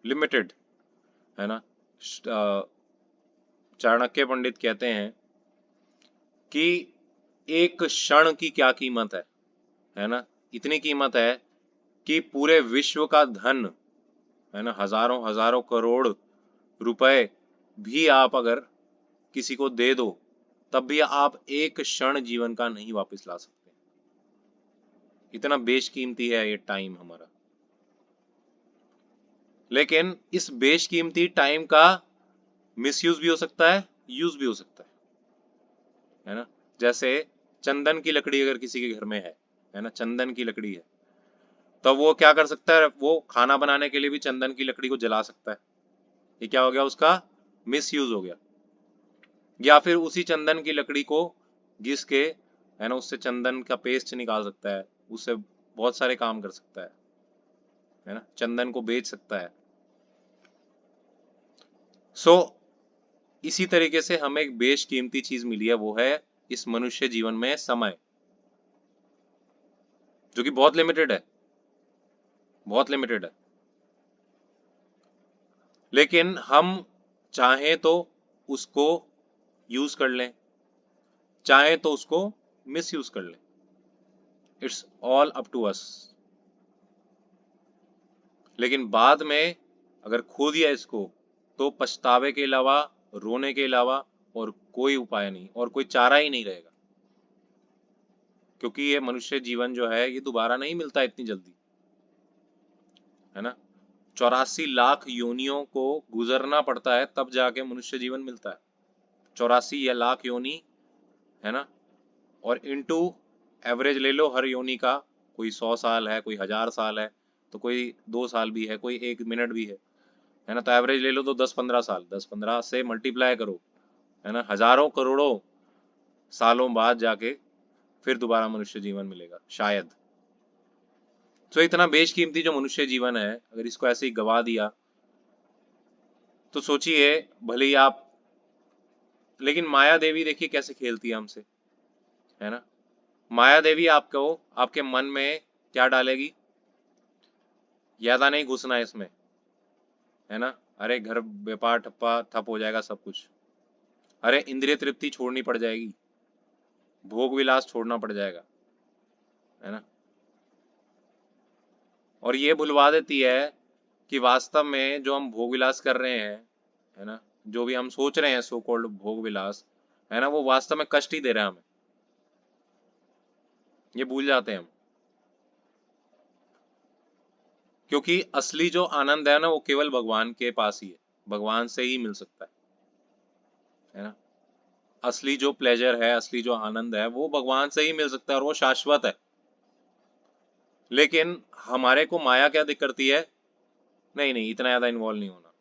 लिमिटेड, है ना। चाणक्य पंडित कहते हैं कि एक क्षण की क्या कीमत है ना, इतनी कीमत है कि पूरे विश्व का धन, है ना, हजारों हजारों करोड़ रुपए भी आप अगर किसी को दे दो तब भी आप एक क्षण जीवन का नहीं वापस ला सकते। इतना बेशकीमती है ये टाइम हमारा। लेकिन इस बेशकीमती टाइम का मिसयूज भी हो सकता है, यूज भी हो सकता है ना। जैसे चंदन की लकड़ी अगर किसी के घर में है ना, चंदन की लकड़ी है, तो वो क्या कर सकता है, वो खाना बनाने के लिए भी चंदन की लकड़ी को जला सकता है। ये क्या हो गया, उसका मिसयूज हो गया। या फिर उसी चंदन की लकड़ी को घिस के, है ना, उससे चंदन का पेस्ट निकाल सकता है, उससे बहुत सारे काम कर सकता है ना, चंदन को बेच सकता है। सो इसी तरीके से हमें एक बेशकीमती चीज मिली है, वो है इस मनुष्य जीवन में समय, जो कि बहुत लिमिटेड है, बहुत लिमिटेड है। लेकिन हम चाहें तो उसको यूज कर लें, चाहें तो उसको मिस यूज कर लें। It's all up to us. लेकिन बाद में अगर खो दिया इसको, तो पछतावे के अलावा, रोने के अलावा और कोई उपाय नहीं, और कोई चारा ही नहीं रहेगा। क्योंकि ये मनुष्य जीवन जो है, ये दोबारा नहीं मिलता इतनी जल्दी, है ना। 84 लाख योनियों को गुजरना पड़ता है, तब जाके मनुष्य जीवन मिलता है। 84 या लाख योनि, है ना। और इनटू एवरेज ले लो हर योनि का, कोई 100 साल है, कोई 1000 साल है, तो कोई 2 साल भी है, कोई 1 मिनट भी है ना। तो एवरेज ले लो तो 10-15 साल, 10-15 से मल्टीप्लाई करो, है ना। हजारों करोड़ों सालों बाद जाके फिर दोबारा मनुष्य जीवन मिलेगा शायद। तो इतना बेशकीमती जो मनुष्य जीवन है, अगर इसको ऐसे ही गवा दिया, तो सोचिए, भले ही आप, लेकिन माया देवी देखिए कैसे खेलती है हमसे, है ना। माया देवी आपको, आपके मन में क्या डालेगी, ज्यादा नहीं घुसना है इसमें, है ना। अरे घर व्यापार ठप्पा ठप हो जाएगा सब कुछ, अरे इंद्रिय तृप्ति छोड़नी पड़ जाएगी, भोग विलास छोड़ना पड़ जाएगा, है ना। और ये भुलवा देती है कि वास्तव में जो हम भोग विलास कर रहे हैं, है ना, जो भी हम सोच रहे हैं सो कॉल्ड भोग विलास, है ना, वो वास्तव में कष्ट ही दे रहा है हमें। ये भूल जाते हैं हम। क्योंकि असली जो आनंद है ना, वो केवल भगवान के पास ही है, भगवान से ही मिल सकता है ना। असली जो प्लेजर है, असली जो आनंद है, वो भगवान से ही मिल सकता है, और वो शाश्वत है। लेकिन हमारे को माया क्या दिक करती है, नहीं नहीं इतना ज्यादा इन्वॉल्व नहीं होना,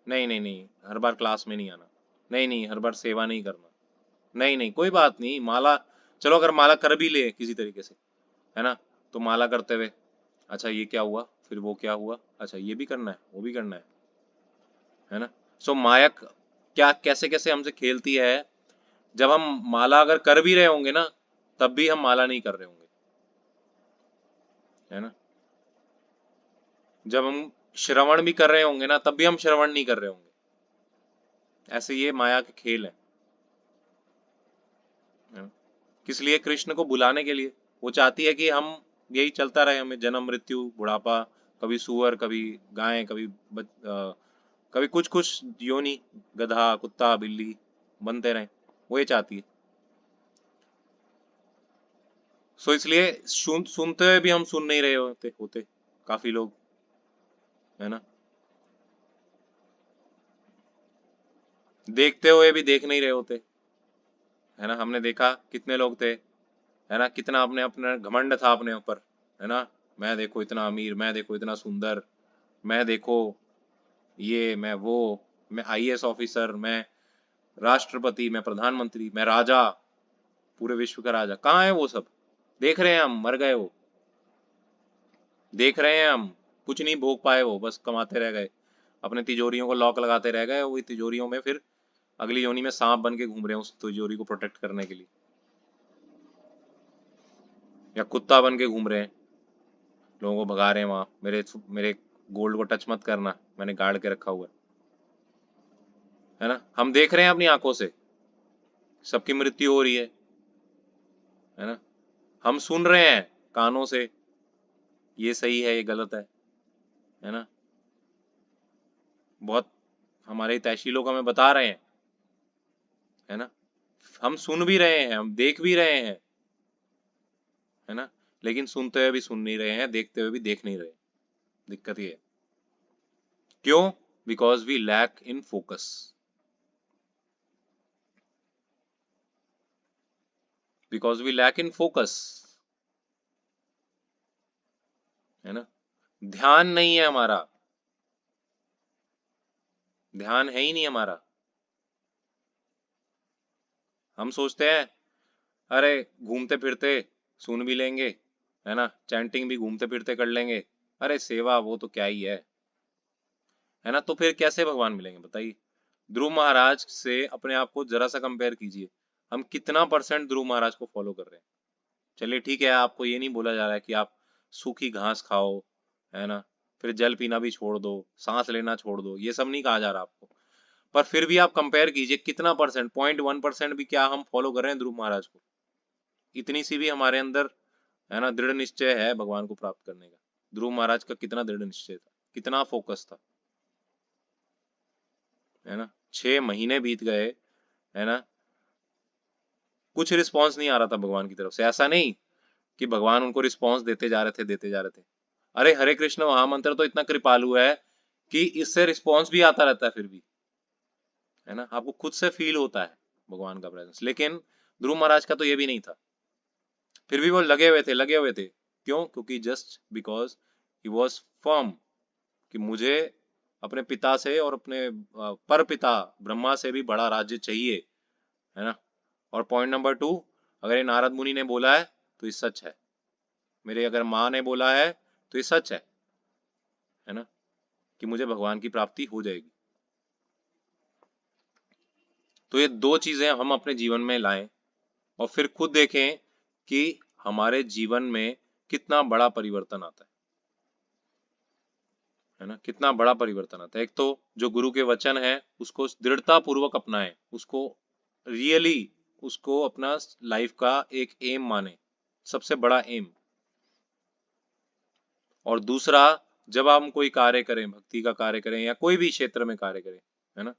नहीं नहीं नहीं हर बार क्लास में नहीं आना, नहीं नहीं हर बार सेवा नहीं करना, नहीं नहीं कोई बात नहीं, माला, चलो अगर माला कर भी ले किसी तरीके से, है ना, तो माला करते हुए, अच्छा ये क्या हुआ, फिर वो क्या हुआ, अच्छा ये भी करना है, वो भी करना है ना। सो माया क्या कैसे कैसे हमसे खेलती है। जब हम माला अगर कर भी रहे होंगे ना, तब भी हम माला नहीं कर रहे होंगे, है ना। जब हम श्रवण भी कर रहे होंगे ना, तब भी हम श्रवण नहीं कर रहे होंगे। ऐसे ये माया के खेल है ना? किस लिए, कृष्ण को बुलाने के लिए। वो चाहती है कि हम यही चलता रहे, हमें जन्म मृत्यु बुढ़ापा, कभी सुअर, कभी गाय, कभी कभी कुछ कुछ योनि, गधा कुत्ता बिल्ली बनते रहे, वो ये चाहती है। सो इसलिए सुनते हुए भी हम सुन नहीं रहे होते काफी लोग, है ना। देखते हुए भी देख नहीं रहे होते, है ना। हमने देखा कितने लोग थे, है ना, कितना अपने अपने घमंड था अपने ऊपर, है ना। मैं देखो इतना अमीर, मैं देखो इतना सुंदर, मैं देखो ये, मैं वो, मैं आईएएस ऑफिसर, मैं राष्ट्रपति, मैं प्रधानमंत्री, मैं राजा, पूरे विश्व का राजा। कहाँ है वो सब, देख रहे हैं हम, मर गए वो, देख रहे हैं हम, कुछ नहीं भोग पाए वो, बस कमाते रह गए, अपने तिजोरियों को लॉक लगाते रह गए, वही तिजोरियों में फिर अगली योनि में सांप बन के घूम रहे हैं उस तिजोरी को प्रोटेक्ट करने के लिए, या कुत्ता बन के घूम रहे हैं, लोगों को भगा रहे हैं वहां, मेरे मेरे गोल्ड को टच मत करना, मैंने गाड़ के रखा हुआ है ना। हम देख रहे हैं अपनी आंखों से, सबकी मृत्यु हो रही है ना। हम सुन रहे हैं कानों से, ये सही है ये गलत है ना। बहुत हमारे तहशीलों को हमें बता रहे हैं, है ना। हम सुन भी रहे हैं, हम देख भी रहे हैं, है ना, लेकिन सुनते हुए भी सुन नहीं रहे हैं, देखते हुए भी देख नहीं रहे। दिक्कत ये है। क्यों? Because we lack in focus. Because we lack in focus, है ना। ध्यान नहीं है हमारा, ध्यान है ही नहीं हमारा। हम सोचते हैं अरे घूमते फिरते सुन भी लेंगे, है ना, चैंटिंग भी घूमते फिरते कर लेंगे, अरे सेवा वो तो क्या ही है ना। तो फिर कैसे भगवान मिलेंगे बताइए। ध्रुव महाराज से अपने आप को जरा सा कंपेयर कीजिए, हम कितना परसेंट ध्रुव महाराज को फॉलो कर रहे हैं। चलिए ठीक है, आपको ये नहीं बोला जा रहा है कि आप सूखी घास खाओ, है ना, फिर जल पीना भी छोड़ दो, सांस लेना छोड़ दो, ये सब नहीं कहा जा रहा आपको। पर फिर भी आप कंपेयर कीजिए कितना परसेंट, 0.1% भी क्या हम फॉलो कर रहे हैं ध्रुव महाराज को। इतनी सी भी हमारे अंदर, है ना, दृढ़ निश्चय है भगवान को प्राप्त करने का। ध्रुव महाराज का कितना दृढ़ निश्चय था, कितना फोकस था, है ना। 6 महीने बीत गए, है ना, कुछ रिस्पॉन्स नहीं आ रहा था भगवान की तरफ से। ऐसा नहीं कि भगवान उनको रिस्पॉन्स देते जा रहे थे, देते जा रहे थे। अरे हरे कृष्ण महामंत्र तो इतना कृपालु है कि इससे रिस्पॉन्स भी आता रहता है फिर भी, है ना, आपको खुद से फील होता है भगवान का प्रेजेंस। लेकिन ध्रुव महाराज का तो ये भी नहीं था, फिर भी वो लगे हुए थे, लगे हुए थे। क्यों? क्योंकि just because he was firm कि मुझे अपने पिता से और अपने पर पिता ब्रह्मा से भी बड़ा राज्य चाहिए, है ना। और पॉइंट नंबर 2, अगर ये नारद मुनि ने बोला है तो ये सच है, मेरे अगर माँ ने बोला है तो ये सच है ना, कि मुझे भगवान की प्राप्ति हो जाएगी। तो ये दो चीजें हम अपने जीवन में लाएं और फिर खुद देखें कि हमारे जीवन में कितना बड़ा परिवर्तन आता है ना, कितना बड़ा परिवर्तन आता है। एक तो जो गुरु के वचन है उसको दृढ़ता पूर्वक अपनाएं, उसको रियली, उसको अपना लाइफ का एक एम माने, सबसे बड़ा एम। और दूसरा, जब हम कोई कार्य करें, भक्ति का कार्य करें या कोई भी क्षेत्र में कार्य करें, है ना,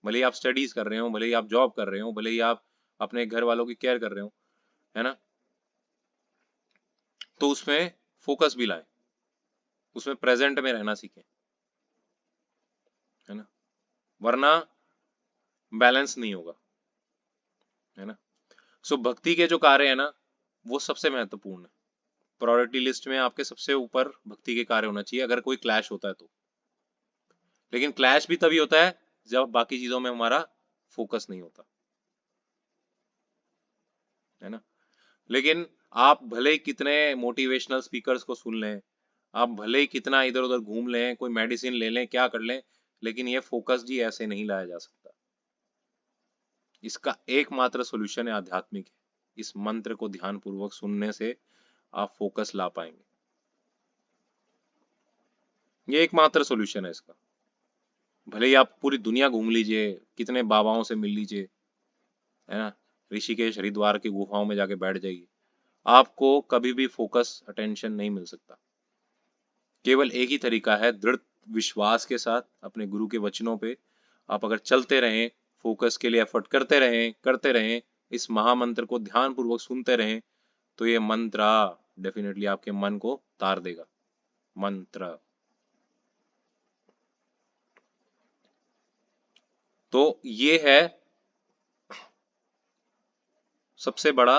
भले ही आप स्टडीज कर रहे हो, भले ही आप जॉब कर रहे हो, भले ही आप अपने घर वालों की केयर कर रहे हो, है ना, तो उसमें फोकस भी लाएं, उसमें प्रेजेंट में रहना सीखें, है ना, वरना बैलेंस नहीं होगा, है ना। सो भक्ति के जो कार्य है ना, वो सबसे महत्वपूर्ण है। प्रायोरिटी लिस्ट में आपके सबसे ऊपर भक्ति के कार्य होना चाहिए, अगर कोई क्लैश होता है तो। लेकिन क्लैश भी तभी होता है जब बाकी चीजों में हमारा फोकस नहीं होता, है ना। लेकिन आप भले ही कितने मोटिवेशनल स्पीकर्स को सुन लें, आप भले ही कितना इधर उधर घूम लें, कोई मेडिसिन ले लें, क्या कर लें, लेकिन ये फोकस जी ऐसे नहीं लाया जा सकता। इसका एकमात्र सॉल्यूशन है आध्यात्मिक है। इस मंत्र को ध्यान पूर्वक सुनने से आप फोकस ला पाएंगे, ये एकमात्र सॉल्यूशन है इसका। भले ही आप पूरी दुनिया घूम लीजिए, कितने बाबाओं से मिल लीजिए, है ना, ऋषिकेश हरिद्वार की गुफाओं में जाके बैठ जाइए, आपको कभी भी फोकस अटेंशन नहीं मिल सकता। केवल एक ही तरीका है, दृढ़ विश्वास के साथ अपने गुरु के वचनों पे आप अगर चलते रहें, फोकस के लिए एफर्ट करते रहें, इस महामंत्र को ध्यान पूर्वक सुनते रहें, तो ये मंत्र डेफिनेटली आपके मन को तार देगा। मंत्र तो ये है सबसे बड़ा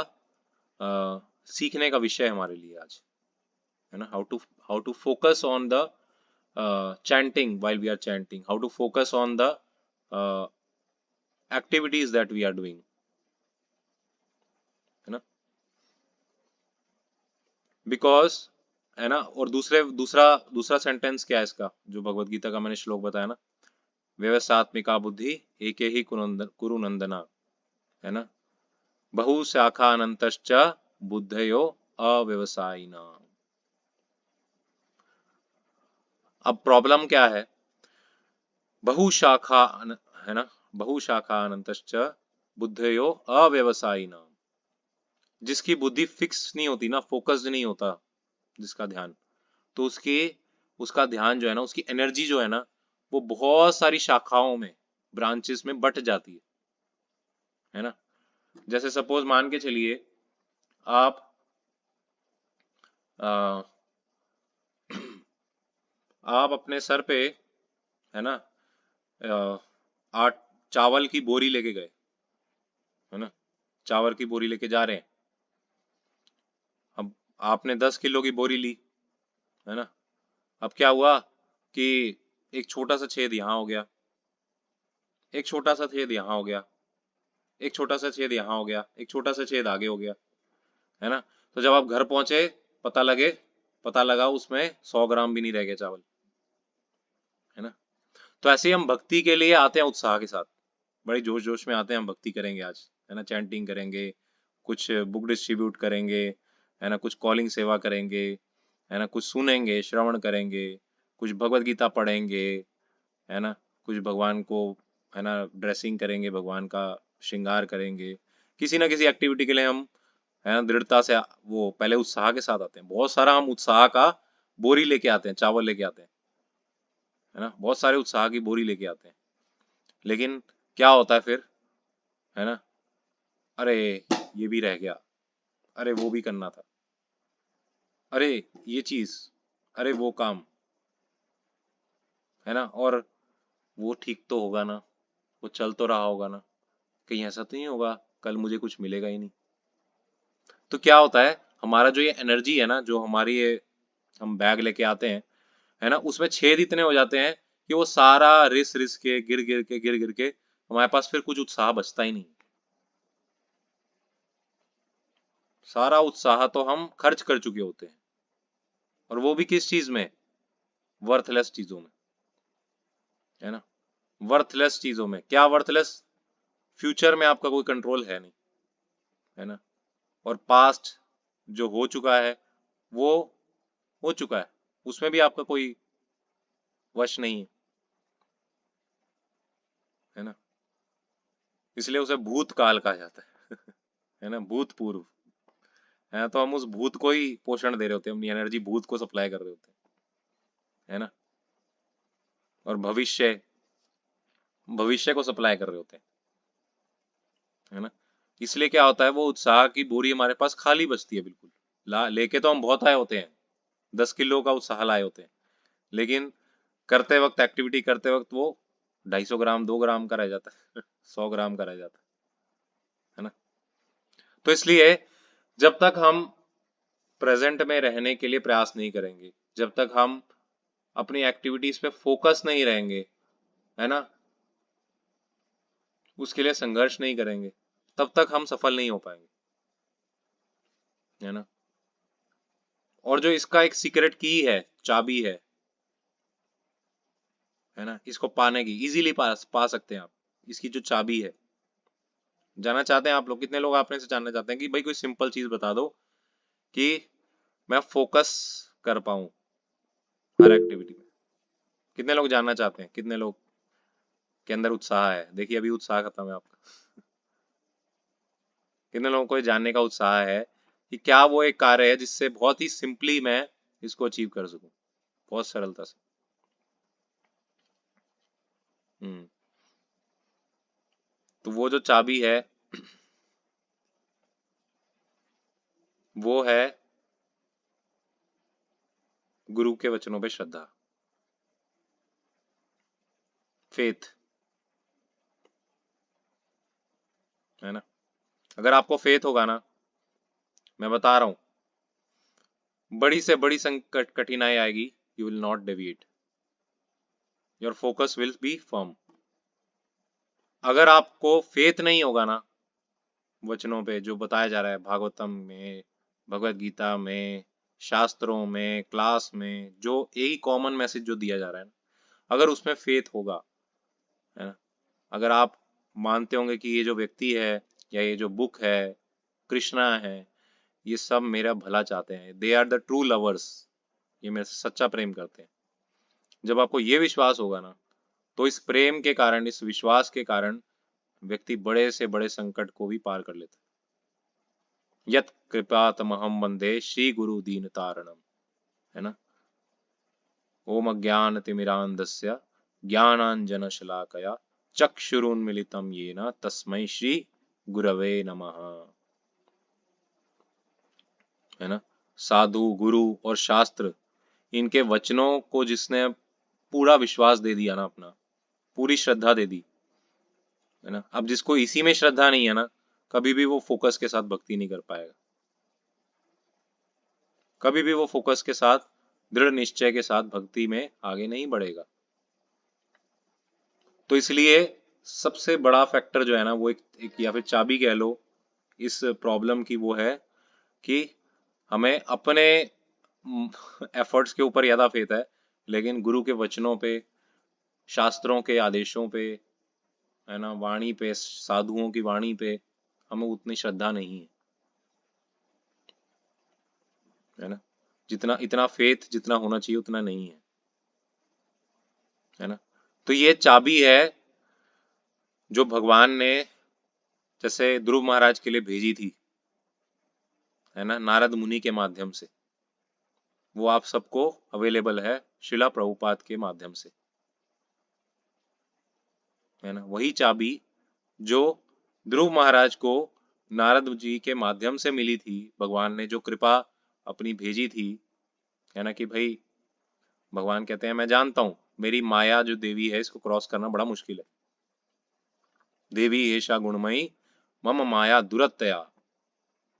सीखने का विषय हमारे लिए आज, है ना। How to focus on the chanting while we are chanting, how to focus on the uh, activities that we are doing, है ना। बिकॉज, है ना, और दूसरा दूसरा सेंटेंस क्या है इसका, जो भगवत गीता का मैंने श्लोक बताया ना, व्यवसात्मिका बुद्धि एके ही कुरु नंदना, है ना, बहु शाखा अनंतश्च बुद्धयो अव्यवसायिना। अब प्रॉब्लम क्या है, बहुशाखा है ना, बहुशाखा अनंतश्च बुद्धयो अव्यवसायिना। जिसकी बुद्धि फिक्स नहीं होती ना, फोकस्ड नहीं होता जिसका ध्यान, तो उसका ध्यान जो है ना, उसकी एनर्जी जो है ना, वो बहुत सारी शाखाओं में, ब्रांचेस में बट जाती है ना। जैसे सपोज मान के चलिए आप आ, आप अपने सर पे, है ना, आठ चावल की बोरी लेके गए, है ना, चावल की बोरी लेके जा रहे हैं। अब आपने 10 किलो की बोरी ली, है ना। अब क्या हुआ कि एक छोटा सा छेद यहाँ हो गया, एक छोटा सा छेद यहाँ हो गया, एक छोटा सा छेद यहाँ हो गया, एक छोटा सा छेद आगे हो गया, है ना। तो जब आप घर पहुंचे, पता लगा उसमें 100 ग्राम भी नहीं रह गए चावल, है ना। तो ऐसे ही हम भक्ति के लिए आते हैं उत्साह के साथ, बड़े जोश जोश में आते हैं, हम भक्ति करेंगे आज, है ना, चैंटिंग करेंगे, कुछ बुक डिस्ट्रीब्यूट करेंगे, है ना, कुछ कॉलिंग सेवा करेंगे, है ना, कुछ सुनेंगे, श्रवण करेंगे, कुछ भगवत गीता पढ़ेंगे, है ना, कुछ भगवान को, है ना, ड्रेसिंग करेंगे, भगवान का श्रृंगार करेंगे, किसी ना किसी एक्टिविटी के लिए हम, है ना, दृढ़ता से वो पहले उत्साह के साथ आते हैं, बहुत सारा हम उत्साह का बोरी लेके आते हैं, चावल लेके आते हैं, है ना, बहुत सारे उत्साह की बोरी लेके आते हैं। लेकिन क्या होता है फिर, है ना, अरे ये भी रह गया, अरे वो भी करना था, अरे ये चीज, अरे वो काम, है ना, और वो ठीक तो होगा ना, वो चल तो रहा होगा ना, कहीं ऐसा तो नहीं होगा कल मुझे कुछ मिलेगा ही नहीं। तो क्या होता है, हमारा जो ये एनर्जी है ना, जो हमारी ये हम बैग लेके आते हैं, है ना, उसमें छेद इतने हो जाते हैं कि वो सारा रिस रिस के गिर गिर के हमारे पास फिर कुछ उत्साह बचता ही नहीं। सारा उत्साह तो हम खर्च कर चुके होते हैं, और वो भी किस चीज में, वर्थलेस चीजों में, है ना, वर्थलेस चीजों में। क्या वर्थलेस, फ्यूचर में आपका कोई कंट्रोल है नहीं, है ना, और पास्ट जो हो चुका है वो हो चुका है, उसमें भी आपका कोई वश नहीं है, है ना, इसलिए उसे भूतकाल कहा जाता है ना, भूतपूर्व, है ना। तो हम उस भूत को ही पोषण दे रहे होते हैं, अपनी एनर्जी भूत को सप्लाई कर रहे होते हैं, है ना, और भविष्य को सप्लाई कर रहे होते हैं, है ना। इसलिए क्या होता है, वो उत्साह की बोरी हमारे पास खाली बचती है बिल्कुल। ला लेके तो हम बहुत आए होते हैं, 10 किलो का उत्साह लाए होते हैं, लेकिन करते वक्त, एक्टिविटी करते वक्त वो 250 ग्राम, 2 ग्राम का रह जाता है 100 ग्राम का रह जाता है ना। तो इसलिए जब तक हम प्रेजेंट में रहने के लिए प्रयास नहीं करेंगे, जब तक हम अपनी एक्टिविटीज पे फोकस नहीं रहेंगे, है ना, उसके लिए संघर्ष नहीं करेंगे, तब तक हम सफल नहीं हो पाएंगे, है ना। और जो इसका एक सीक्रेट की है, चाबी है ना, इसको पाने की, इजीली पा सकते हैं आप, इसकी जो चाबी है, जानना चाहते हैं आप लोग, कितने लोग आपने से जानना चाहते हैं कि भाई कोई सिंपल चीज बता दो कि मैं फोकस कर पाऊं हर एक्टिविटी में। कितने लोग जानना चाहते हैं, कितने लोग के अंदर उत्साह है, देखिए अभी उत्साह खत्म है आपका। कितने लोगों को ये जानने का उत्साह है कि क्या वो एक कार्य है जिससे बहुत ही सिंपली मैं इसको अचीव कर सकूं, बहुत सरलता से। हम्म। तो वो जो चाबी है वो है गुरु के वचनों पे श्रद्धा, फेथ, है ना। अगर आपको फेथ होगा ना, मैं बता रहा हूँ, बड़ी से बड़ी संकट कठिनाई आएगी, you will not deviate, your focus will be firm. अगर आपको फेथ नहीं होगा ना वचनों पे, जो बताया जा रहा है भागवतम में, भगवत गीता में, शास्त्रों में, क्लास में, जो एक ही कॉमन मैसेज जो दिया जा रहा है ना, अगर उसमें फेथ होगा, है ना, अगर आप मानते होंगे कि ये जो व्यक्ति है या ये जो बुक है, कृष्णा है, ये सब मेरा भला चाहते हैं, they are the true lovers, ये मेरे से सच्चा प्रेम करते हैं, जब आपको ये विश्वास होगा ना, तो इस प्रेम के कारण, इस विश्वास के कारण व्यक्ति बड़े से बड़े संकट को भी पार कर लेता है। यत कृपा तमहम वंदे श्री गुरु दीन तारणम, है ना। ओम अज्ञान तिमिरांधस्य ज्ञानांजन शलाकया चक्षुरुन्मिलितं येन तस्मै श्री गुरवे नमः। है ना, साधु, गुरु और शास्त्र, इनके वचनों को जिसने पूरा विश्वास दे दिया ना, अपना पूरी श्रद्धा दे दी, है ना, अब जिसको इसी में श्रद्धा नहीं है ना, कभी भी वो फोकस के साथ भक्ति नहीं कर पाएगा, कभी भी वो फोकस के साथ, दृढ़ निश्चय के साथ भक्ति में आगे नहीं बढ़ेगा। तो इसलिए सबसे बड़ा फैक्टर जो है ना, वो एक या फिर चाबी कह लो इस प्रॉब्लम की, वो है कि हमें अपने एफर्ट्स के ऊपर ज्यादा फेथ है, लेकिन गुरु के वचनों पे, शास्त्रों के आदेशों पे, है ना, वाणी पे, साधुओं की वाणी पे हमें उतनी श्रद्धा नहीं है ना, जितना इतना फेथ जितना होना चाहिए उतना नहीं है ना। तो ये चाबी है जो भगवान ने जैसे ध्रुव महाराज के लिए भेजी थी, है ना, नारद मुनि के माध्यम से, वो आप सबको अवेलेबल है शिला प्रभुपाद के माध्यम से, है ना। वही चाबी जो ध्रुव महाराज को नारद जी के माध्यम से मिली थी, भगवान ने जो कृपा अपनी भेजी थी, है ना, कि भाई भगवान कहते हैं मैं जानता हूं मेरी माया जो देवी है इसको क्रॉस करना बड़ा मुश्किल है, देवी ऐशा गुणमयी मम माया दुरत्या,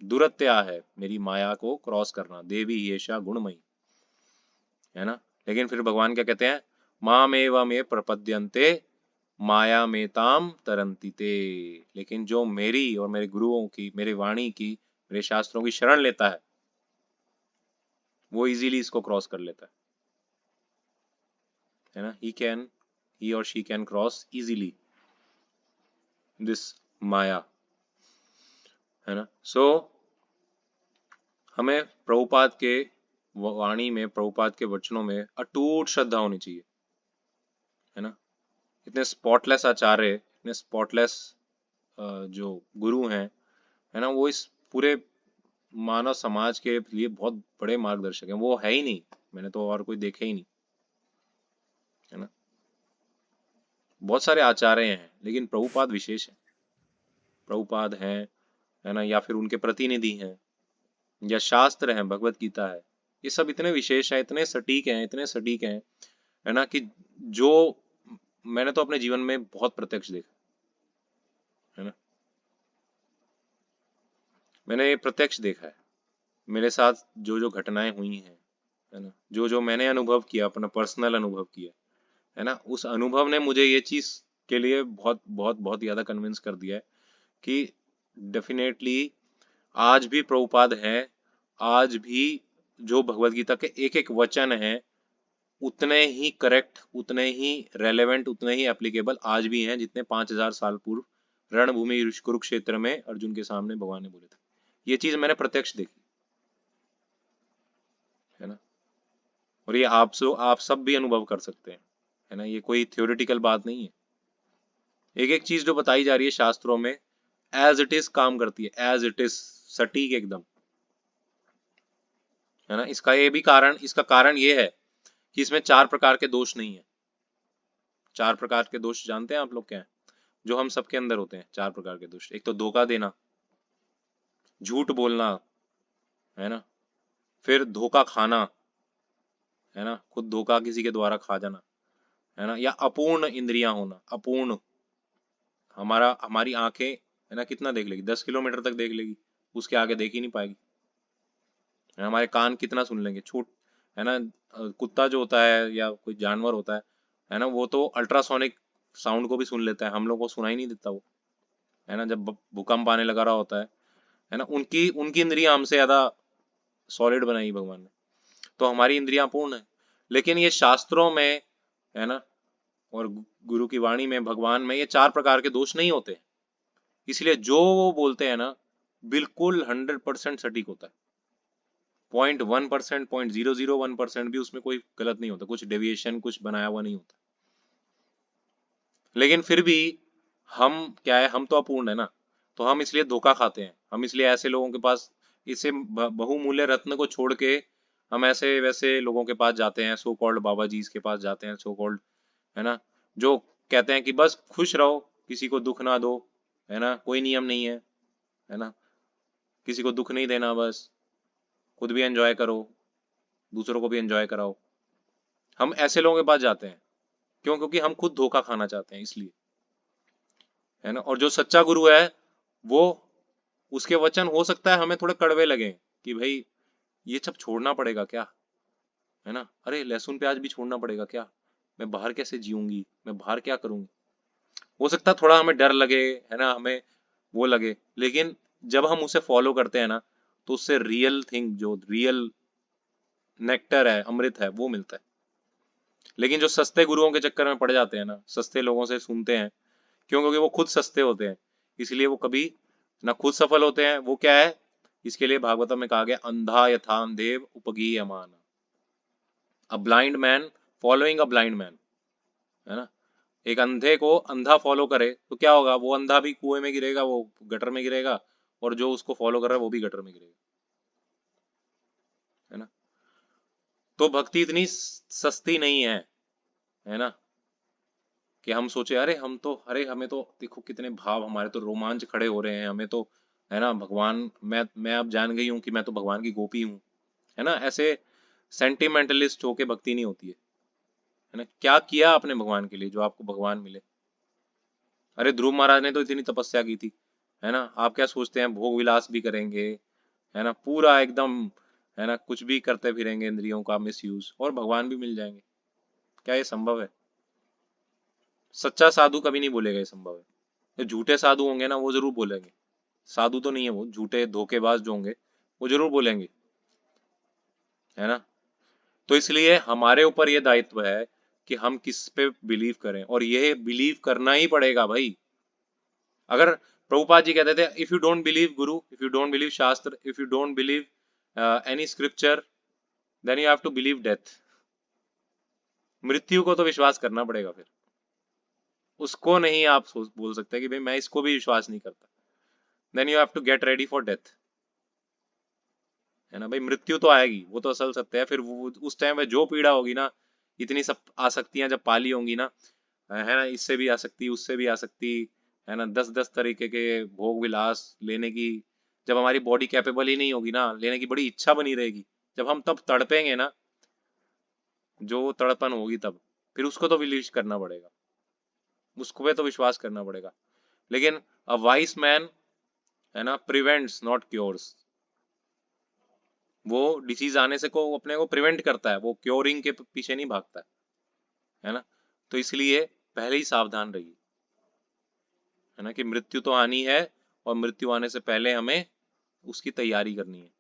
दुरत्या है मेरी माया को क्रॉस करना, देवी ऐशा गुणमयी, है ना। लेकिन फिर भगवान क्या कहते हैं, मामेव मे प्रपद्यन्ते माया में ताम तरंती ते, लेकिन जो मेरी और मेरे गुरुओं की, मेरे वाणी की, मेरे शास्त्रों की शरण लेता है, वो इजीली इसको क्रॉस कर लेता है ना, ही और she can cross easily this माया, है ना। सो हमें प्रभुपाद के वाणी में, प्रभुपाद के वचनों में अटूट श्रद्धा होनी चाहिए, है ना। इतने स्पॉटलेस आचार्य, इतने स्पॉटलेस जो गुरु हैं, है ना, वो इस पूरे मानव समाज के लिए बहुत बड़े मार्गदर्शक हैं, वो है ही नहीं, मैंने तो और कोई देखे ही नहीं, है ना। बहुत सारे आचार्य हैं लेकिन प्रभुपाद विशेष है, प्रभुपाद हैं, है ना, या फिर उनके प्रतिनिधि हैं, या शास्त्र हैं, भगवत गीता है, ये सब इतने विशेष हैं, इतने सटीक हैं, इतने सटीक हैं, है ना, कि जो मैंने तो अपने जीवन में बहुत प्रत्यक्ष देखा, है ना, मैंने ये प्रत्यक्ष देखा है, मेरे साथ जो जो घटनाएं हुई हैं, है ना, जो जो मैंने अनुभव किया, अपना पर्सनल अनुभव किया, है ना, उस अनुभव ने मुझे ये चीज के लिए बहुत बहुत बहुत ज्यादा कन्विंस कर दिया है कि डेफिनेटली आज भी प्रभुपाद हैं, आज भी जो भगवत गीता के एक एक वचन हैं उतने ही करेक्ट, उतने ही रेलेवेंट, उतने ही एप्लीकेबल आज भी हैं जितने 5000 साल पूर्व रणभूमि कुरुक्षेत्र में अर्जुन के सामने भगवान ने बोले थे। ये चीज मैंने प्रत्यक्ष देखी, है ना, और ये आप सब भी अनुभव कर सकते हैं, है ना, ये कोई थ्योरेटिकल बात नहीं है। एक एक चीज जो बताई जा रही है शास्त्रों में एज इट इज काम करती है, एज इट इज, सटीक एकदम, है ना। इसका कारण ये है कि इसमें 4 प्रकार के दोष नहीं है। 4 प्रकार के दोष जानते हैं आप लोग क्या है, जो हम सबके अंदर होते हैं, 4 प्रकार के दोष। एक तो धोखा देना, झूठ बोलना, है ना, फिर धोखा खाना, है ना, खुद धोखा किसी के द्वारा खा जाना, है ना, या अपूर्ण इंद्रियां होना, अपूर्ण, हमारी आंखें, है ना, कितना देख लेगी, 10 किलोमीटर तक देख लेगी, उसके आगे देख ही नहीं पाएगी, है ना? हमारे कान कितना सुन लेंगे, छूट, है ना, कुत्ता जो होता है या कोई जानवर होता है ना, वो तो अल्ट्रासोनिक साउंड को भी सुन लेता है, हम लोग को सुनाई नहीं देता वो, है ना, जब भूकंप आने लगा रहा होता है ना, उनकी उनकी इंद्रियां हमसे ज्यादा सॉलिड बनाई भगवान ने, तो हमारी इंद्रियां पूर्ण है। लेकिन ये शास्त्रों में, है ना, और गुरु की वाणी में, भगवान में, ये 4 प्रकार के दोष नहीं होते, इसलिए जो वो बोलते हैं ना बिल्कुल 100% सटीक होता है, 0.1%, 0.001% भी उसमें कोई गलत नहीं होता, कुछ डेविएशन, कुछ बनाया हुआ नहीं होता। लेकिन फिर भी हम क्या है, हम तो अपूर्ण है ना, तो हम इसलिए धोखा खाते हैं, हम इसलिए ऐसे लोगों के पास, इसे बहुमूल्य रत्न को छोड़ के हम ऐसे वैसे लोगों के पास जाते हैं, सो कॉल्ड बाबा जी के पास जाते हैं, सो कॉल्ड, है ना, जो कहते हैं कि बस खुश रहो, किसी को दुख ना दो, है ना, कोई नियम नहीं है ना, किसी को दुख नहीं देना, बस खुद भी एंजॉय करो, दूसरों को भी एंजॉय कराओ। हम ऐसे लोगों के पास जाते हैं, क्यों? क्योंकि हम खुद धोखा खाना चाहते हैं, इसलिए, है ना। और जो सच्चा गुरु है, वो, उसके वचन हो सकता है हमें थोड़े कड़वे लगे कि भाई ये सब छोड़ना पड़ेगा क्या, है ना, अरे लहसुन प्याज भी छोड़ना पड़ेगा क्या, मैं बाहर कैसे जीऊंगी, मैं बाहर क्या करूंगी, हो सकता है थोड़ा हमें डर लगे, है ना, हमें वो लगे, लेकिन जब हम उसे फॉलो करते हैं ना, तो उससे रियल थिंग, जो रियल नेक्टर है, अमृत है, वो मिलता है। लेकिन जो सस्ते गुरुओं के चक्कर में पड़ जाते हैं ना, सस्ते लोगों से सुनते हैं, क्यों? क्योंकि वो खुद सस्ते होते हैं, इसलिए वो कभी ना खुद सफल होते हैं। वो क्या है, इसके लिए भागवतम में कहा गया, अंधा यथा अंधेव उपगीयमान, a blind man following a blind man, है ना। एक अंधे को अंधा फॉलो करे तो क्या होगा, वो अंधा भी कुएं में गिरेगा, वो गटर में गिरेगा, और जो उसको फॉलो कर रहा है वो भी गटर में गिरेगा, है ना। तो भक्ति इतनी सस्ती नहीं है ना, कि हम सोचे अरे हम तो, अरे हमें तो देखो कितने भाव, हमारे तो रोमांच खड़े हो रहे हैं, हमें तो, है ना, भगवान, मैं अब जान गई हूँ कि मैं तो भगवान की गोपी हूँ, है ना। ऐसे सेंटिमेंटलिस्ट होके भक्ति नहीं होती है ना। क्या किया आपने भगवान के लिए जो आपको भगवान मिले? अरे ध्रुव महाराज ने तो इतनी तपस्या की थी, है ना। आप क्या सोचते हैं भोग विलास भी करेंगे, है ना, पूरा एकदम, है ना, कुछ भी करते फिरेंगे, इंद्रियों का मिस यूज, और भगवान भी मिल जाएंगे? क्या ये संभव है? सच्चा साधु कभी नहीं बोलेगा ये संभव है। जो झूठे साधु होंगे ना, वो जरूर बोलेंगे। साधु तो नहीं है वो, झूठे धोखेबाज जो होंगे वो जरूर बोलेंगे, है ना। तो इसलिए हमारे ऊपर ये दायित्व है कि हम किस पे बिलीव करें, और ये बिलीव करना ही पड़ेगा भाई। अगर प्रभुपाद जी कहते थे, if you don't believe guru, if you don't believe shastra, if you don't believe any scripture, then you have to believe death. मृत्यु को तो विश्वास करना पड़ेगा फिर, उसको नहीं आप बोल सकते कि भाई मैं इसको भी विश्वास नहीं करता। Then you have to get ready for death, है ना भाई। मृत्यु तो आएगी, वो तो असल सत्य है। फिर वो उस टाइम में जो पीड़ा होगी ना, इतनी सब आसक्तियां जब पाली होंगी ना, है ना, इससे भी आ सकती, उससे भी आ सकती, है ना, 10-10 तरीके के भोग विलास लेने की, जब हमारी बॉडी कैपेबल ही नहीं होगी ना, लेने की बड़ी इच्छा बनी रहेगी, जब हम तब तड़पेंगे ना, जो तड़पन होगी तब, फिर उसको तो विलीन करना पड़ेगा, उसको पे तो विश्वास करना पड़ेगा। लेकिन अ वाइस मैन, है ना, प्रिवेंट्स नॉट क्योर्स। वो डिसीज आने से को अपने को प्रिवेंट करता है, वो क्योरिंग के पीछे नहीं भागता है ना। तो इसलिए पहले ही सावधान रहिए, है ना, कि मृत्यु तो आनी है, और मृत्यु आने से पहले हमें उसकी तैयारी करनी है।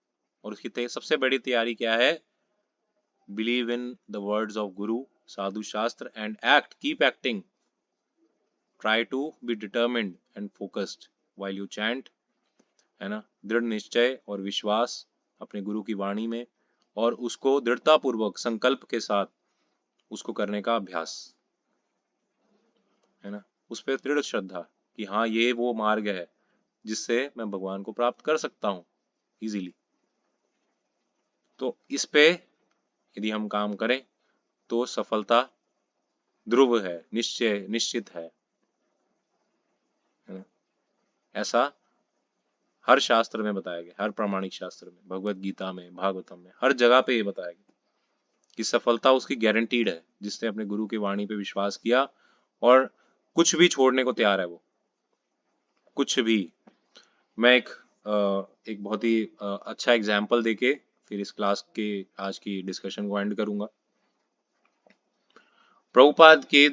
और उसकी सबसे बड़ी तैयारी क्या है? Believe in the words of guru, sadhu shastra, and act, keep acting, try to be determined and focused while you chant, है ना। दृढ़ निश्चय और विश्वास अपने गुरु की वाणी में, और उसको दृढ़ता पूर्वक संकल्प के साथ उसको करने का अभ्यास, है ना। उस पर दृढ़ श्रद्धा कि हाँ ये वो मार्ग है जिससे मैं भगवान को प्राप्त कर सकता हूँ इजीली। तो इस पे यदि हम काम करें तो सफलता ध्रुव है, निश्चय निश्चित है ना? ऐसा हर शास्त्र में बताया गया, हर प्रामाणिक शास्त्र में, भगवत गीता में, भागवतम में, हर जगह पे ये बताया गया कि सफलता उसकी गारंटीड है जिसने अपने गुरु की वाणी पे विश्वास किया, और कुछ भी छोड़ने को तैयार है वो, कुछ भी। मैं एक बहुत ही अच्छा एग्जाम्पल देके फिर इस क्लास के आज की डिस्कशन को एंड करूंगा। प्रभुपाद के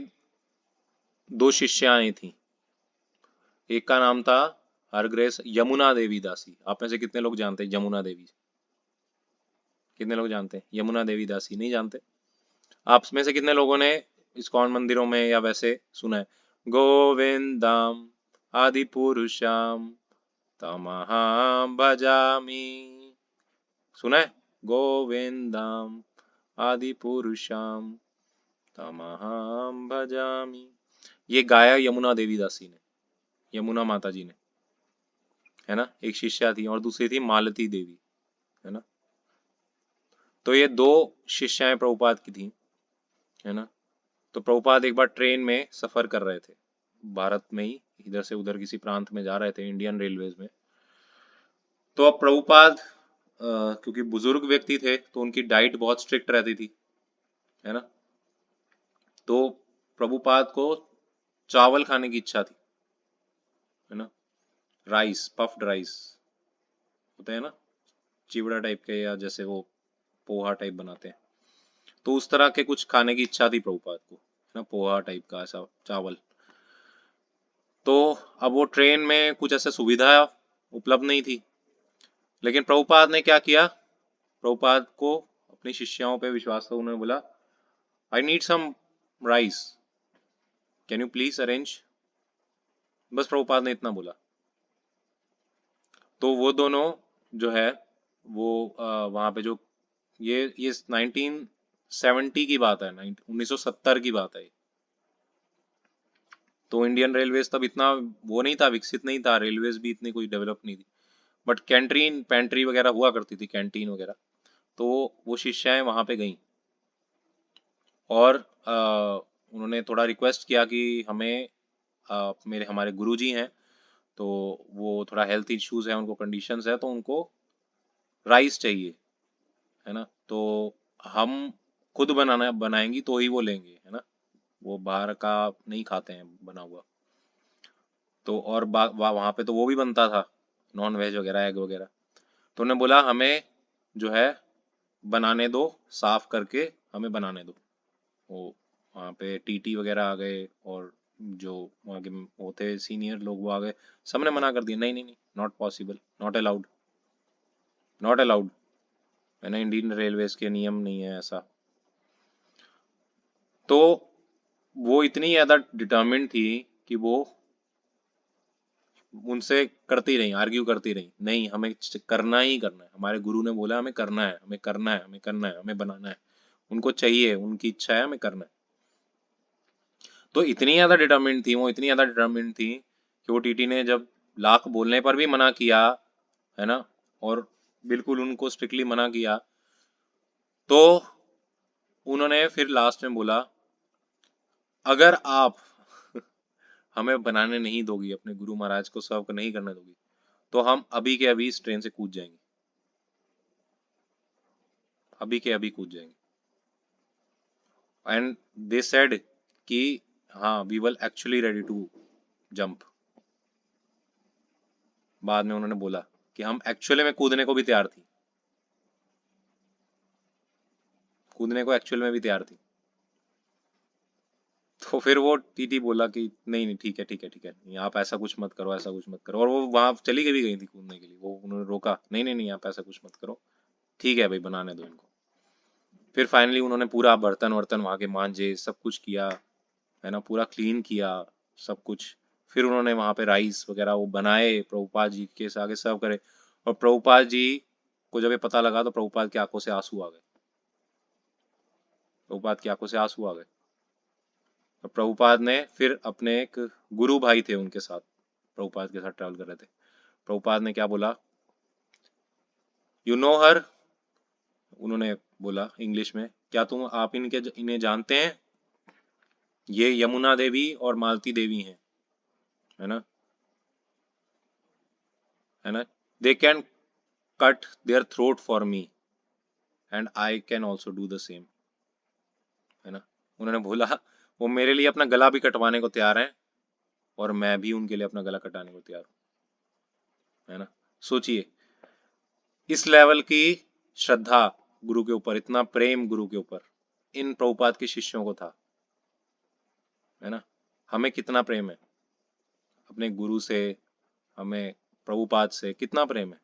दो शिष्याएं थी, एक का नाम था हरग्रेस यमुना देवी दासी। आप में से कितने लोग जानते हैं यमुना देवी? कितने लोग जानते हैं यमुना देवी दासी? नहीं जानते? आप में से कितने लोगों ने इस्कॉन मंदिरों में या वैसे सुना है, गोविंदम आदि पुरुषम तमहम भजामि? सुना है? गोविंदम आदि पुरुषम तमहम भजामि। ये गाया यमुना देवी दासी ने, यमुना माता जी ने, है ना। एक शिष्या थी और दूसरी थी मालती देवी, है ना। तो ये दो शिष्याएं प्रभुपाद की थी, है ना। तो प्रभुपाद एक बार ट्रेन में सफर कर रहे थे, भारत में ही इधर से उधर किसी प्रांत में जा रहे थे इंडियन रेलवेज में। तो अब प्रभुपाद क्योंकि बुजुर्ग व्यक्ति थे तो उनकी डाइट बहुत स्ट्रिक्ट रहती थी, है ना। तो प्रभुपाद को चावल खाने की इच्छा थी, है ना। राइस, पफ्ड राइस होते हैं ना, चिवड़ा टाइप के, या जैसे वो पोहा टाइप बनाते हैं, तो उस तरह के कुछ खाने की इच्छा थी प्रभुपाद को, है ना, पोहा टाइप का ऐसा चावल। तो अब वो ट्रेन में कुछ ऐसा सुविधा उपलब्ध नहीं थी, लेकिन प्रभुपाद ने क्या किया, प्रभुपाद को अपनी शिष्याओं पे विश्वास था, उन्होंने बोला I need some rice, can you please arrange. बस प्रभुपाद ने इतना बोला। तो वो दोनों जो है वो वहाँ पे जो ये 1970 की बात है, 1970 की बात है। तो इंडियन रेलवेज तब इतना वो नहीं था, विकसित नहीं था, रेलवेज भी इतनी कोई डेवलप नहीं थी, बट कैंटीन पेंट्री वगैरह हुआ करती थी, कैंटीन वगैरह। तो वो शिष्याएं वहाँ पे गईं और उन्होंने थोड़ा रिक्वेस्ट किया कि हमें मेरे हमारे गुरुजी हैं, तो वो थोड़ा हेल्थ इश्यूज है, उनको कंडीशंस है, तो उनको राइस चाहिए, है ना। तो हम खुद बनाएंगी तो ही वो लेंगे, है ना, वो बाहर का नहीं खाते हैं बना हुआ। तो और वहाँ पे तो वो भी बनता था, नॉन वेज वगैरह, एग वगैरह। तो उन्होंने बोला हमें जो है बनाने दो, साफ करके हमें बनाने दो। वो वहाँ पे टीटी वगैरह आ गए, और जो वहाँ के होते सीनियर लोग वो आ गए, सबने मना कर दिया, नहीं नहीं नहीं, not possible, not allowed, not allowed, है ना, इंडियन रेलवेज के नियम नहीं है ऐसा। तो वो इतनी ज़्यादा डिटर्मिन्ड थी कि वो उनसे करती रही, आर्ग्यू करती रही, नहीं हमें करना ही करना है, हमारे गुरु ने बोला हमें करना है, हमें करना है, हमें करना है, हमें बनाना है, उनको चाहिए, उनकी इच्छा है, हमें करना है। तो इतनी ज़्यादा डिटर्मिन्ड थी वो, इतनी ज़्यादा डिटर्मिन्ड थी कि वो टीटी ने जब लाख बोलने पर भी मना किया, है ना, और बिल्कुल उनको स्ट्रिक्टली मना किया, तो उन्होंने फिर लास्ट में बोला अगर आप हमें बनाने नहीं दोगी, अपने गुरु महाराज को सर्व नहीं करने दोगी, तो हम अभी के अभी इस ट्रेन से कूद जाएंगे, अभी के अभी कूद जाएंगे। एंड दे सेड कि हाँ we were actually ready to jump. बाद में उन्होंने बोला कि हम एक्चुअली में कूदने को भी तैयार थी, कूदने को एक्चुअल में भी तैयार थी। तो फिर वो टीटी बोला कि नहीं नहीं ठीक है ठीक है ठीक है, नहीं आप ऐसा कुछ मत करो, ऐसा कुछ मत करो, और वो वहां चली भी गई थी कूदने के लिए, वो उन्होंने रोका, नहीं नहीं नहीं आप ऐसा कुछ मत करो, ठीक है भाई बनाने दो इनको। फिर फाइनली उन्होंने पूरा बर्तन वर्तन वहां के मांजे, सब कुछ किया, है ना, पूरा क्लीन किया सब कुछ। फिर उन्होंने वहां पे राइस वगैरह वो बनाए, प्रभुपाद जी के आगे सर्व करे। और प्रभुपाद जी को जब ये पता लगा तो प्रभुपाद की आंखों से आंसू आ गए, प्रभुपाद की आंखों से आंसू आ गए। और प्रभुपाद ने फिर अपने एक गुरु भाई थे उनके साथ, प्रभुपाद के साथ ट्रैवल कर रहे थे, प्रभुपाद ने क्या बोला, यू नो हर, उन्होंने बोला इंग्लिश में, क्या तुम आप इन्हें जानते हैं, ये यमुना देवी और मालती देवी हैं, है ना, है ना, they can cut their throat for me and I can also do the same, है ना। उन्होंने बोला वो मेरे लिए अपना गला भी कटवाने को तैयार हैं, और मैं भी उनके लिए अपना गला कटाने को तैयार हूँ, है ना। सोचिए इस लेवल की श्रद्धा गुरु के ऊपर, इतना प्रेम गुरु के ऊपर इन प्रभुपाद के शिष्यों को था, है ना। हमें कितना प्रेम है अपने गुरु से, हमें प्रभुपाद से कितना प्रेम है,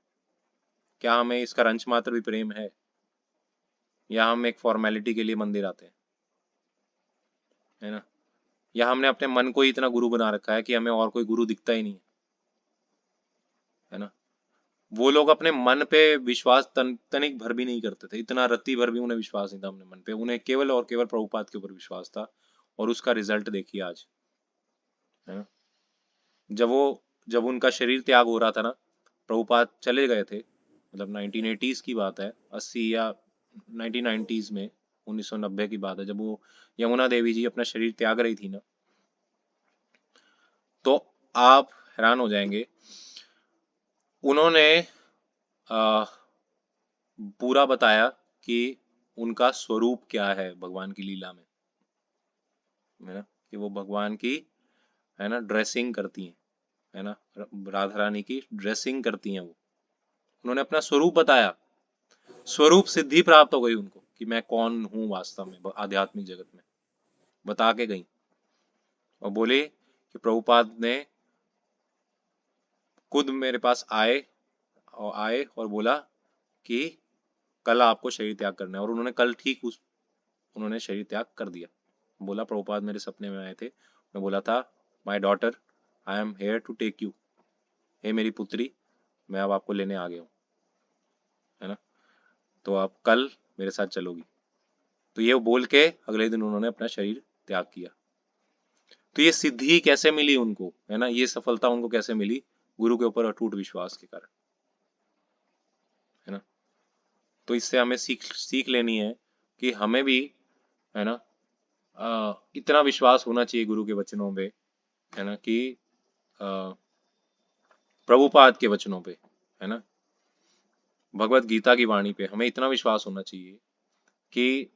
क्या हमें इसका अंश मात्र भी प्रेम है, या हम एक फॉर्मेलिटी के लिए मंदिर आते हैं, है ना, या हमने अपने मन को ही इतना गुरु बना रखा है कि हमें और कोई गुरु दिखता ही नहीं है ना। वो लोग अपने मन पे विश्वास तनिक भर भी नहीं करते थे, इतना रत्ती भर भी उन्हें विश्वास नहीं था अपने मन पे, उन्हें केवल और केवल प्रभुपाद के ऊपर विश्वास था। और उसका रिजल्ट देखिए आज, है ना। जब वो जब उनका शरीर त्याग हो रहा था ना, प्रभुपाद चले गए थे, मतलब 1980s की बात है, 80 या 1990s में, 1990 की बात है, जब वो यमुना देवी जी अपना शरीर त्याग रही थी ना, तो आप हैरान हो जाएंगे, उन्होंने आ, पूरा बताया कि उनका स्वरूप क्या है भगवान की लीला में, है ना, कि वो भगवान की, है ना, ड्रेसिंग करती हैं, है ना, राधा रानी की ड्रेसिंग करती हैं वो। उन्होंने अपना स्वरूप बताया, स्वरूप सिद्धि प्राप्त हो गई उनको कि मैं कौन हूँ वास्तव में आध्यात्मिक जगत में, बता के गई। और बोले कि प्रभुपाद ने खुद मेरे पास आए और बोला कि कल आपको शरीर त्याग करना है, और उन्होंने कल ठीक उन्होंने शरीर त्याग कर दिया। बोला प्रभुपाद मेरे सपने में आए थे, मैं बोला था my daughter I am here to take you, हे मेरी पुत्री मैं अब आपको लेने आ गया हूँ, है ना, तो आप कल मेरे साथ चलोगी। तो ये बोल के अगले दिन उन्होंने अपना शरीर त्याग किया। तो ये सिद्धि कैसे मिली उनको, है ना, ये सफलता उनको कैसे मिली, गुरु के ऊपर अटूट विश्वास के कारण, है ना। तो इससे हमें सीख सीख लेनी है कि हमें भी, है ना, इतना विश्वास होना चाहिए गुरु के वचनों पे, है ना, कि अ, प्रभुपाद के वचनों पे, है ना, भगवत गीता की वाणी पे हमें इतना विश्वास होना चाहिए कि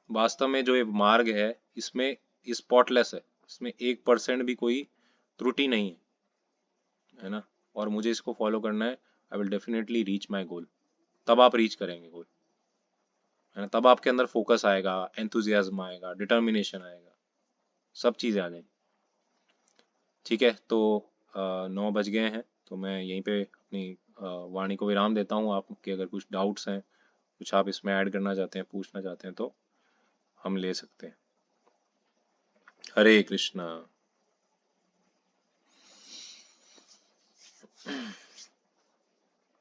वास्तव में जो ये मार्ग है इसमें स्पॉटलेस है, इसमें 1% भी कोई त्रुटि नहीं है ना, और मुझे इसको फॉलो करना है, I will definitely reach my goal. तब आप रीच करेंगे गोल, है ना, तब आपके अंदर फोकस आएगा, एंथुजियाज्म आएगा, डिटर्मिनेशन आएगा, सब चीज़ें आ जाएंगी। ठीक है, तो 9 बज गए हैं, तो मैं यहीं पे अपनी वाणी को विराम देता हूँ। आपके अगर कुछ डाउट्स हैं, कुछ आप इसमें ऐड करना चाहते हैं, पूछना चाहते हैं, तो हम ले सकते हैं। हरे कृष्णा।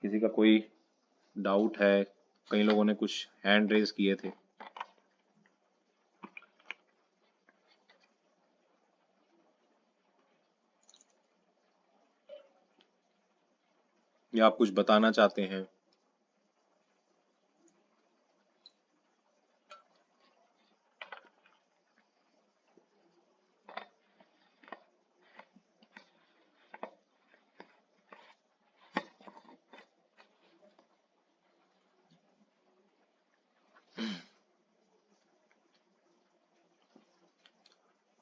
किसी का कोई डाउट है? कई लोगों ने कुछ हैंड रेज किए थे। या आप कुछ बताना चाहते हैं?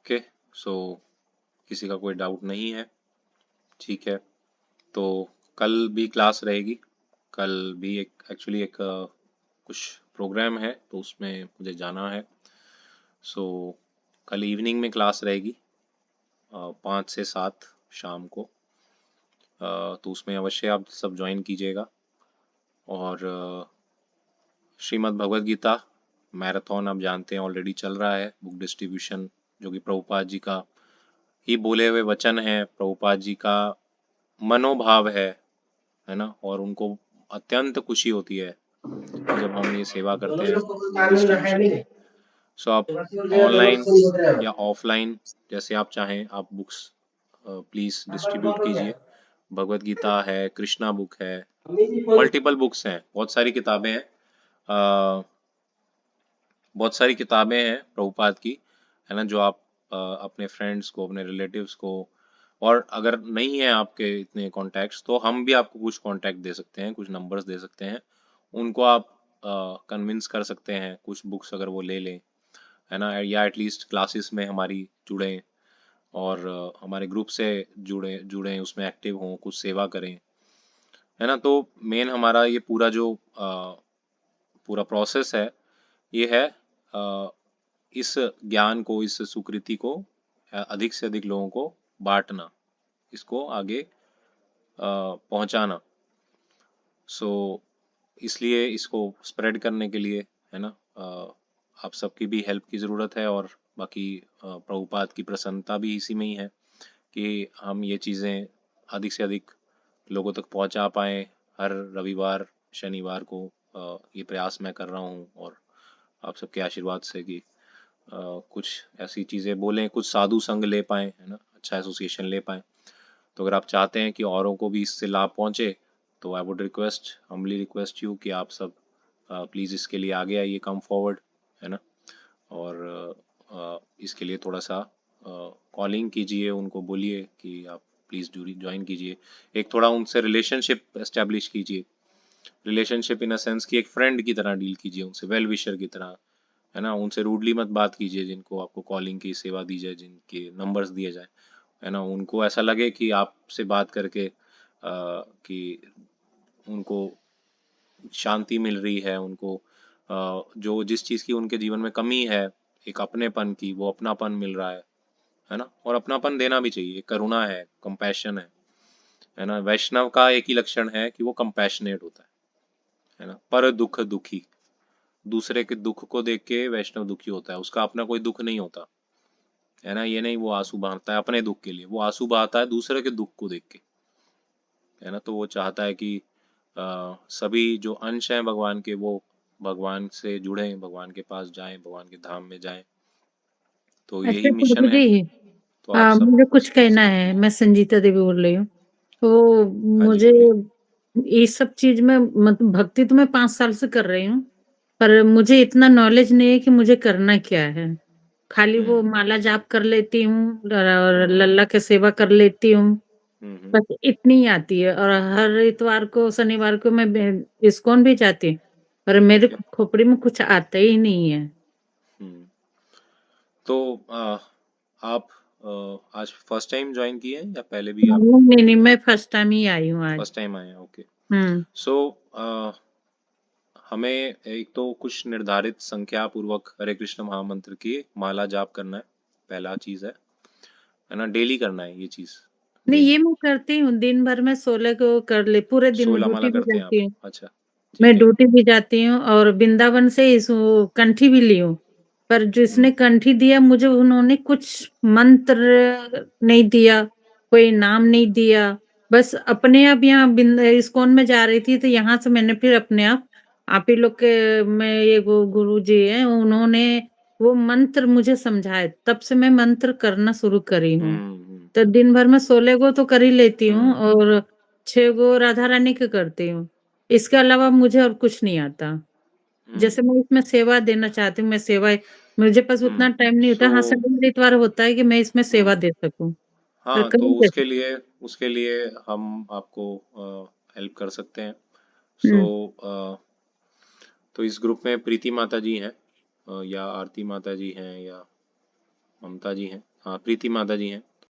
ओके, सो किसी का कोई डाउट नहीं है, ठीक है। तो कल भी क्लास रहेगी, कल भी एक एक्चुअली एक कुछ प्रोग्राम है, तो उसमें मुझे जाना है। सो कल इवनिंग में क्लास रहेगी 5 से 7 शाम को। तो उसमें अवश्य आप सब ज्वाइन कीजिएगा। और श्रीमद् भगवद गीता मैराथन आप जानते हैं ऑलरेडी चल रहा है, बुक डिस्ट्रीब्यूशन, जो कि प्रभुपाद जी का ही बोले हुए वचन है, प्रभुपाद जी का मनोभाव है ना, और उनको अत्यंत खुशी होती है जब हम ये सेवा करते हैं बुक डिस्ट्रीब्यूशन की। सो आप ऑनलाइन या ऑफलाइन जैसे आप चाहें, आप बुक्स प्लीज डिस्ट्रीब्यूट कीजिए। भगवत गीता है, कृष्णा बुक है, मल्टीपल बुक्स हैं, बहुत सारी किताबें हैं, बहुत सारी किताबें हैं प्रभुपाद की, है ना, जो आप अपने फ्रेंड्स को, अपने रिलेटिव्स को, और अगर नहीं है आपके इतने कॉन्टैक्ट्स, तो हम भी आपको कुछ कॉन्टैक्ट दे सकते हैं, कुछ नंबर्स दे सकते हैं, उनको आप कन्विंस कर सकते हैं कुछ बुक्स अगर वो ले लें, है ना, या एटलीस्ट क्लासेस में हमारी जुड़ें, और हमारे ग्रुप से जुड़ें, उसमें एक्टिव हों, कुछ सेवा करें, है ना। तो मेन हमारा ये पूरा जो पूरा प्रोसेस है, ये है इस ज्ञान को, इस सुकृति को अधिक से अधिक लोगों को बांटना, इसको आगे पहुंचाना। सो इसलिए इसको स्प्रेड करने के लिए, है ना, आप सबकी भी हेल्प की ज़रूरत है, और बाकी प्रभुपाद की प्रसन्नता भी इसी में ही है कि हम ये चीज़ें अधिक से अधिक लोगों तक पहुंचा पाएँ। हर रविवार शनिवार को ये प्रयास मैं कर रहा हूँ, और आप सबके आशीर्वाद से कि कुछ ऐसी चीज़ें बोलें, कुछ साधु संग ले पाएँ, है ना, अच्छा एसोसिएशन ले पाएँ। तो अगर आप चाहते हैं कि औरों को भी इससे लाभ पहुँचे, तो I would humbly request you कि आप सब प्लीज़ इसके लिए आगे आइए, कम फॉरवर्ड, है ना, और इसके लिए थोड़ा सा कॉलिंग कीजिए, उनको बोलिए कि आप प्लीज ज्वाइन कीजिए। एक थोड़ा उनसे रिलेशनशिप एस्टेब्लिश कीजिए। रिलेशनशिप इन अ सेंस कि एक फ्रेंड की तरह डील कीजिए उनसे, वेल विशर की तरह, है ना। उनसे रूडली मत बात कीजिए जिनको आपको कॉलिंग की सेवा दी जाए, जिनके नंबर्स दिए जाए, है ना। उनको ऐसा लगे कि आपसे बात करके कि उनको शांति मिल रही है, उनको जो जिस चीज़ की उनके जीवन में कमी है, एक अपनेपन की, वो अपनापन मिल रहा है ना। और अपनापन देना भी चाहिए, करुणा है, कंपैशन है ना। वैष्णव का एक ही लक्षण है कि वो कंपैशनेट होता है ना। पर दुख दुखी, दूसरे के दुख को देख के वैष्णव दुखी होता है, उसका अपना कोई दुख नहीं होता, है ना। ये नहीं वो आंसू बहाता है अपने दुख के लिए, वो आंसू बहाता है दूसरे के दुख को देख के, है ना। तो वो चाहता है कि सभी जो अंश हैं भगवान के, वो भगवान से जुड़े, भगवान के पास जाएं, भगवान के धाम में जाएं। तो यही अच्छा प्रभु मिशन है। जी, तो आप सब, मुझे कुछ कहना है। मैं संजीता देवी बोल रही हूँ। तो हाँ जी मुझे बोलिए। ये सब चीज में मतलब भक्ति तो मैं 5 साल से कर रही हूँ, पर मुझे इतना नॉलेज नहीं है कि मुझे करना क्या है। खाली वो हम्म माला जाप कर लेती हूँ और हम्म लल्ला की सेवा कर लेती हूँ, हम्म। बस इतनी ही आती है। और हर इतवार को शनिवार को मैं इस्कॉन भी जाती हूँ, पर मेरे ओके। खोपड़ी में कुछ आता ही नहीं है। हम्म। तो आप आज फर्स्ट टाइम ज्वाइन किए हैं या पहले भी आप? नहीं नहीं नहीं, मैं फर्स्ट टाइम ही आई हूँ आज। फर्स्ट टाइम आए हैं, ओके। हम्म। सो हमें एक तो कुछ निर्धारित संख्या पूर्वक हरे कृष्ण महामंत्र की माला जाप करना है, पहला चीज है ना। डेली करना है ये चीज, नहीं, डेली। ये मैं करती हूँ दिन भर में 16 को कर ले, पूरे दिन 16 माला ड्यूटी भी करते हैं आप? जाती हूँ। अच्छा, मैं ठीक है। ड्यूटी भी जाती हूँ और वृंदावन से इस वो कंठी भी ली हूँ। पर जिसने कंठी दिया मुझे, उन्होंने कुछ मंत्र नहीं दिया, कोई नाम नहीं दिया। बस अपने आप यहाँ इस्कॉन में जा रही थी, तो यहाँ से मैंने फिर अपने आप ही लोग के में ये गुरु जी हैं, उन्होंने वो मंत्र मुझे समझाए, तब से मैं मंत्र करना शुरू करी हूँ। हम्म। तो दिन भर में 16 गो तो कर ही लेती हूँ हम्म और 6 गो राधा रानी के करती हूँ। इसके अलावा मुझे और कुछ नहीं आता। हम्म जैसे मैं इसमें सेवा देना चाहती हूँ, मैं सेवा मुझे पास उतना हम्म। टाइम नहीं होता। सो हाँ, शनिवार इतवार होता है कि मैं इसमें सेवा हम्म। दे सकूँ, पर हाँ, तो करूँ कैसे? उसके लिए हम आपको हेल्प कर सकते हैं। सो हुँ, तो इस ग्रुप में प्रीति माता जी हैं, या आरती माता जी हैं, या ममता जी हैं। हाँ, प्रीति माता जी हैं।